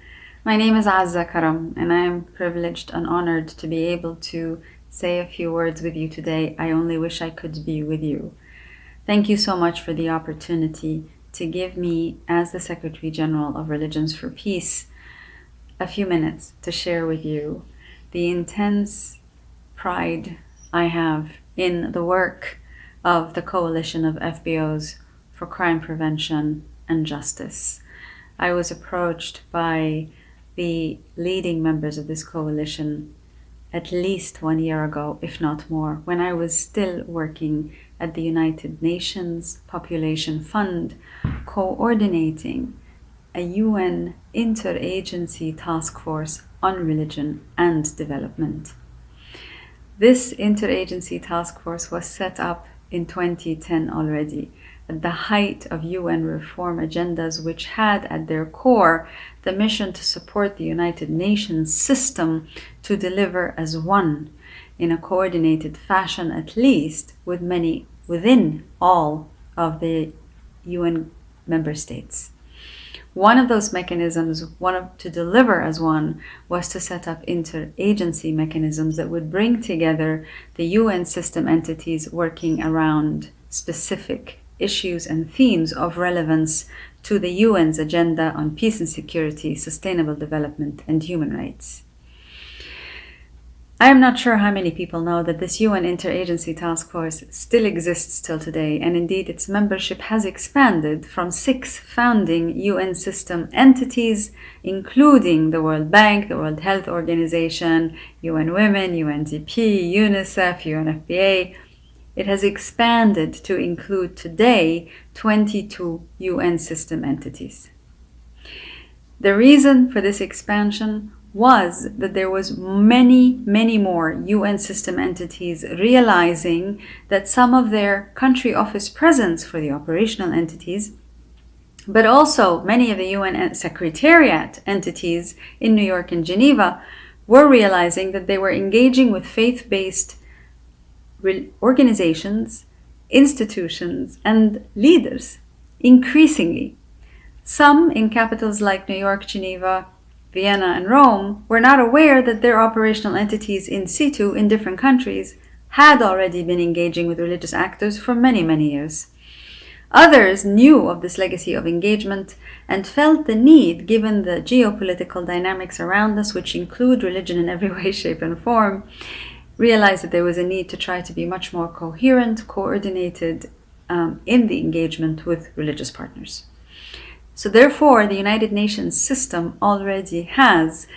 My name is Azza Karam, and I am privileged and honored to be able to say a few words with you today. I only wish I could be with you. Thank you so much for the opportunity to give me, as the Secretary General of Religions for Peace, a few minutes to share with you the intense pride I have in the work of the Coalition of FBOs for Crime Prevention and Justice. I was approached by the leading members of this coalition at least 1 year ago, if not more, when I was still working at the United Nations Population Fund, coordinating a UN interagency task force on religion and development. This interagency task force was set up in 2010 already, at the height of UN reform agendas, which had at their core the mission to support the United Nations system to deliver as one in a coordinated fashion, at least within all of the UN member states. One of those mechanisms, to deliver as one, was to set up interagency mechanisms that would bring together the UN system entities working around specific issues and themes of relevance to the UN's agenda on peace and security, sustainable development, and human rights. I am not sure how many people know that this UN Interagency Task Force still exists till today, and indeed its membership has expanded from 6 founding UN system entities, including the World Bank, the World Health Organization, UN Women, UNDP, UNICEF, UNFPA. It has expanded to include today 22 UN system entities. The reason for this expansion was that there was many more UN system entities realizing that some of their country office presence for the operational entities, but also many of the UN Secretariat entities in New York and Geneva, were realizing that they were engaging with faith-based organizations, institutions, and leaders increasingly. Some in capitals like New York, Geneva, Vienna, and Rome were not aware that their operational entities in situ in different countries had already been engaging with religious actors for many years. Others knew of this legacy of engagement and felt the need, given the geopolitical dynamics around us, which include religion in every way, shape, and form, realized that there was a need to try to be much more coherent, coordinated in the engagement with religious partners. So therefore, the United Nations system already has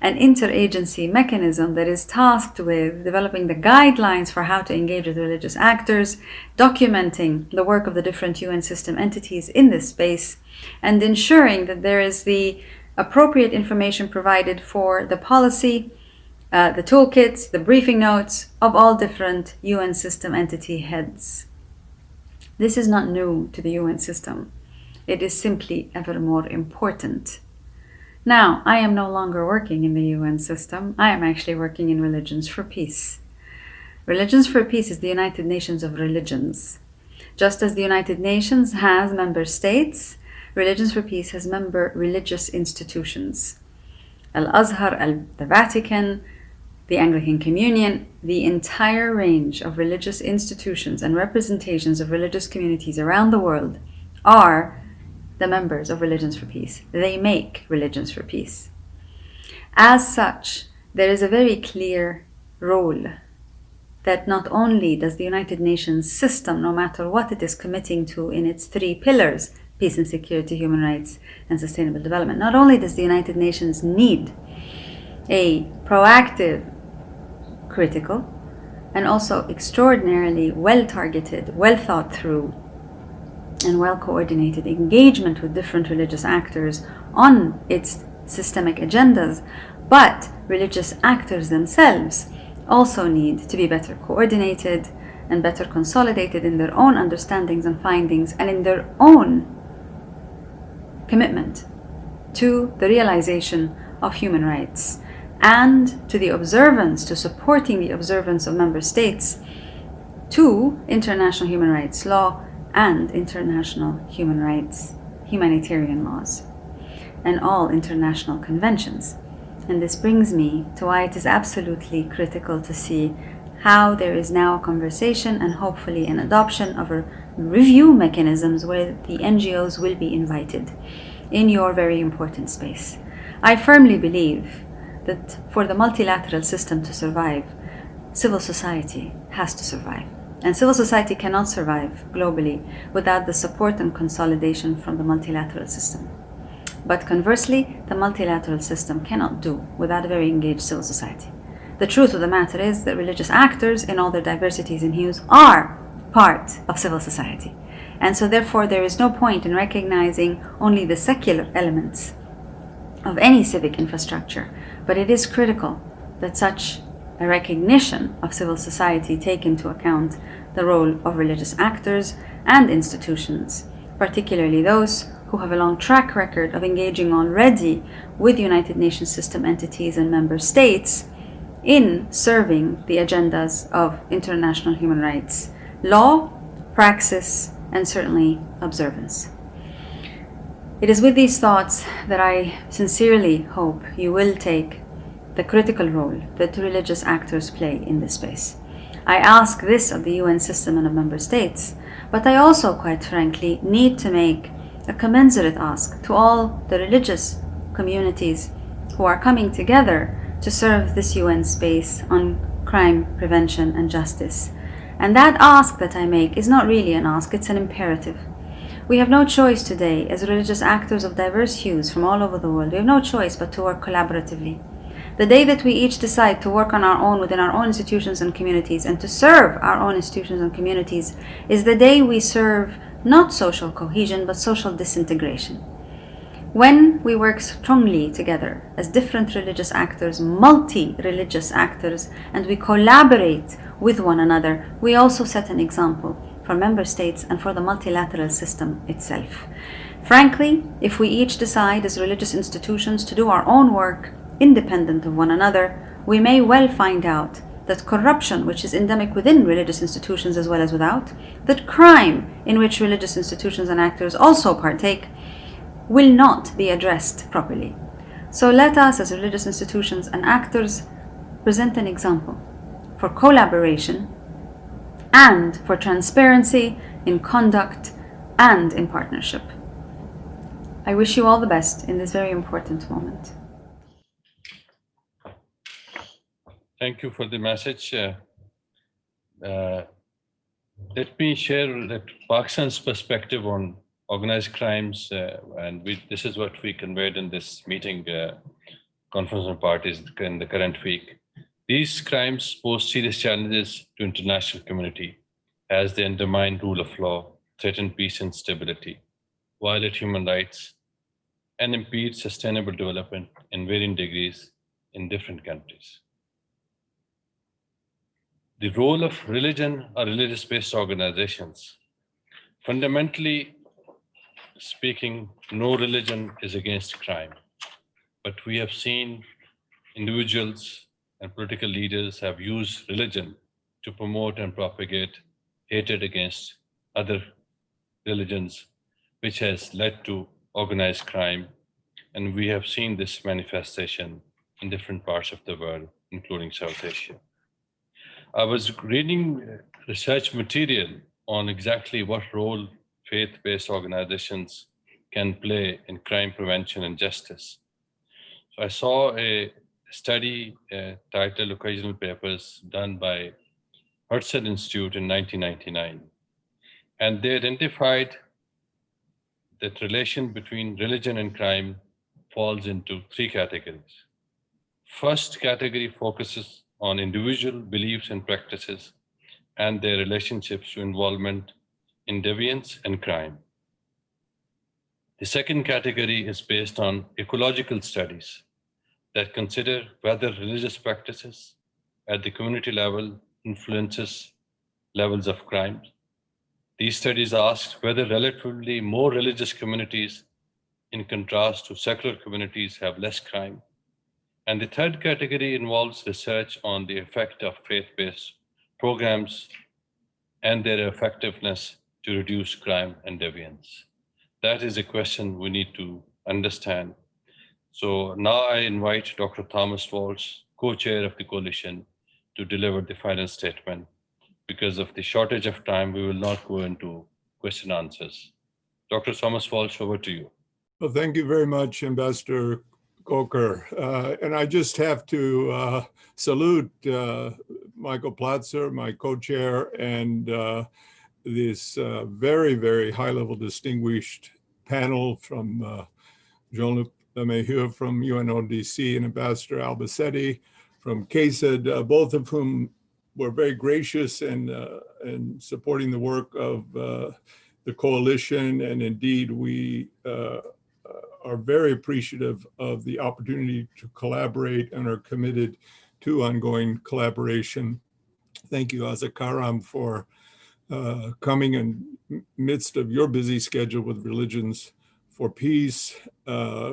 an interagency mechanism that is tasked with developing the guidelines for how to engage with religious actors, documenting the work of the different UN system entities in this space, and ensuring that there is the appropriate information provided for the policy, the toolkits, the briefing notes of all different UN system entity heads. This is not new to the UN system. It is simply ever more important. Now, I am no longer working in the UN system. I am actually working in Religions for Peace. Religions for Peace is the United Nations of religions. Just as the United Nations has member states, Religions for Peace has member religious institutions. Al-Azhar, the Vatican, the Anglican Communion, the entire range of religious institutions and representations of religious communities around the world are the members of Religions for Peace. They make Religions for Peace. As such, there is a very clear role that not only does the United Nations system, no matter what it is committing to in its 3 pillars, peace and security, human rights, and sustainable development. Not only does the United Nations need a proactive, critical, and also extraordinarily well-targeted, well-thought-through, and well-coordinated engagement with different religious actors on its systemic agendas, but religious actors themselves also need to be better coordinated and better consolidated in their own understandings and findings and in their own commitment to the realization of human rights and to the observance, to supporting the observance of member states to international human rights law and international human rights, humanitarian laws, and all international conventions. And this brings me to why it is absolutely critical to see how there is now a conversation and hopefully an adoption of a review mechanisms where the NGOs will be invited in your very important space. I firmly believe that for the multilateral system to survive, civil society has to survive. And civil society cannot survive globally without the support and consolidation from the multilateral system. But conversely, the multilateral system cannot do without a very engaged civil society. The truth of the matter is that religious actors in all their diversities and hues are part of civil society. And so therefore there is no point in recognizing only the secular elements of any civic infrastructure, but it is critical that such a recognition of civil society take into account the role of religious actors and institutions, particularly those who have a long track record of engaging already with United Nations system entities and member states in serving the agendas of international human rights law, praxis, and certainly observance. It is with these thoughts that I sincerely hope you will take the critical role that religious actors play in this space. I ask this of the UN system and of member states, but I also, quite frankly, need to make a commensurate ask to all the religious communities who are coming together to serve this UN space on crime prevention and justice. And that ask that I make is not really an ask, it's an imperative. We have no choice today as religious actors of diverse hues from all over the world. We have no choice but to work collaboratively. The day that we each decide to work on our own within our own institutions and communities and to serve our own institutions and communities is the day we serve not social cohesion but social disintegration. When we work strongly together as different religious actors, multi-religious actors, and we collaborate with one another, we also set an example for member states and for the multilateral system itself. Frankly, if we each decide as religious institutions to do our own work independent of one another, we may well find out that corruption, which is endemic within religious institutions as well as without, that crime in which religious institutions and actors also partake, will not be addressed properly. So let us as religious institutions and actors present an example for collaboration and for transparency in conduct and in partnership. I wish you all the best in this very important moment. Thank you for the message. Let me share that Pakistan's perspective on organized crimes, and this is what we conveyed in this meeting, conference of parties in the current week. These crimes pose serious challenges to international community as they undermine rule of law, threaten peace and stability, violate human rights, and impede sustainable development in varying degrees in different countries. The role of religion or religious-based organizations. Fundamentally speaking, no religion is against crime, but we have seen individuals and political leaders have used religion to promote and propagate hatred against other religions, which has led to organized crime. And we have seen this manifestation in different parts of the world, including South Asia. I was reading research material on exactly what role faith-based organizations can play in crime prevention and justice. So I saw a study titled Occasional Papers done by Herzl Institute in 1999. And they identified that relation between religion and crime falls into three categories. First category focuses on individual beliefs and practices and their relationships to involvement in deviance and crime. The second category is based on ecological studies that consider whether religious practices at the community level influences levels of crime. These studies asked whether relatively more religious communities, in contrast to secular communities, have less crime. And the third category involves research on the effect of faith-based programs and their effectiveness to reduce crime and deviance. That is a question we need to understand. So now I invite Dr. Thomas Walsh, co-chair of the coalition, to deliver the final statement. Because of the shortage of time, we will not go into question answers. Dr. Thomas Walsh, over to you. Well, thank you very much, Ambassador Khokher. And I just have to salute Michael Platzer, my co-chair, and this very, very high-level distinguished panel from Jean-Luc Lemahieu from UNODC and Ambassador Albacete from CASED, both of whom were very gracious in supporting the work of the coalition. And indeed, we are very appreciative of the opportunity to collaborate and are committed to ongoing collaboration. Thank you, Azakaram, for coming in midst of your busy schedule with Religions for Peace.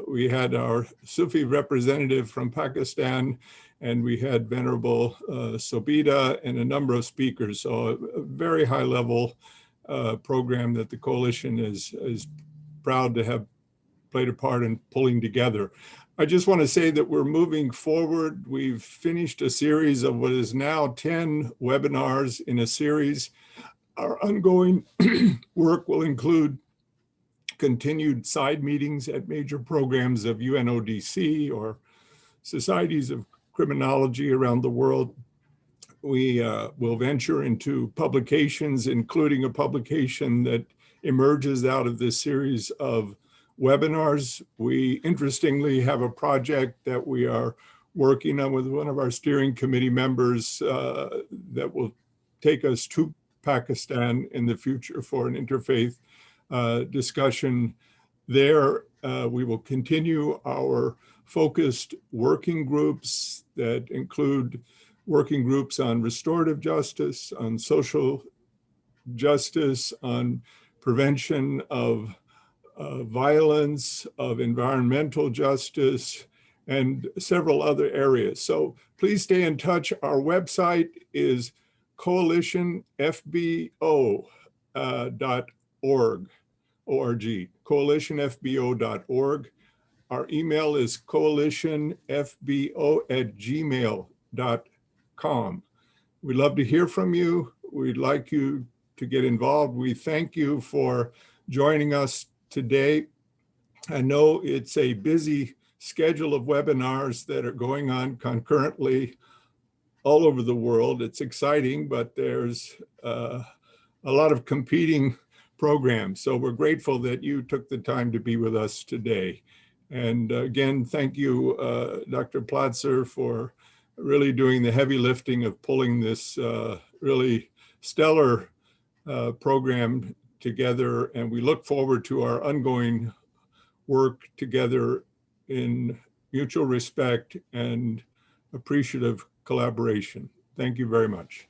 We had our Sufi representative from Pakistan, and we had Venerable Sobhita and a number of speakers. So a very high level program that the coalition is proud to have played a part in pulling together. I just want to say that we're moving forward. We've finished a series of what is now 10 webinars in a series. Our ongoing work will include continued side meetings at major programs of UNODC or societies of criminology around the world. We will venture into publications, including a publication that emerges out of this series of webinars. We interestingly have a project that we are working on with one of our steering committee members that will take us to Pakistan in the future for an interfaith discussion there. We will continue our focused working groups that include working groups on restorative justice, on social justice, on prevention of violence, of environmental justice, and several other areas. So please stay in touch. Our website is coalitionfbo.org, coalitionfbo.org. Our email is coalitionfbo@gmail.com. We'd love to hear from you. We'd like you to get involved. We thank you for joining us today. I know it's a busy schedule of webinars that are going on concurrently all over the world. It's exciting, but there's a lot of competing programs. So we're grateful that you took the time to be with us today. And again, thank you, Dr. Platzer, for really doing the heavy lifting of pulling this really stellar program together. And we look forward to our ongoing work together in mutual respect and appreciative collaboration. Thank you very much.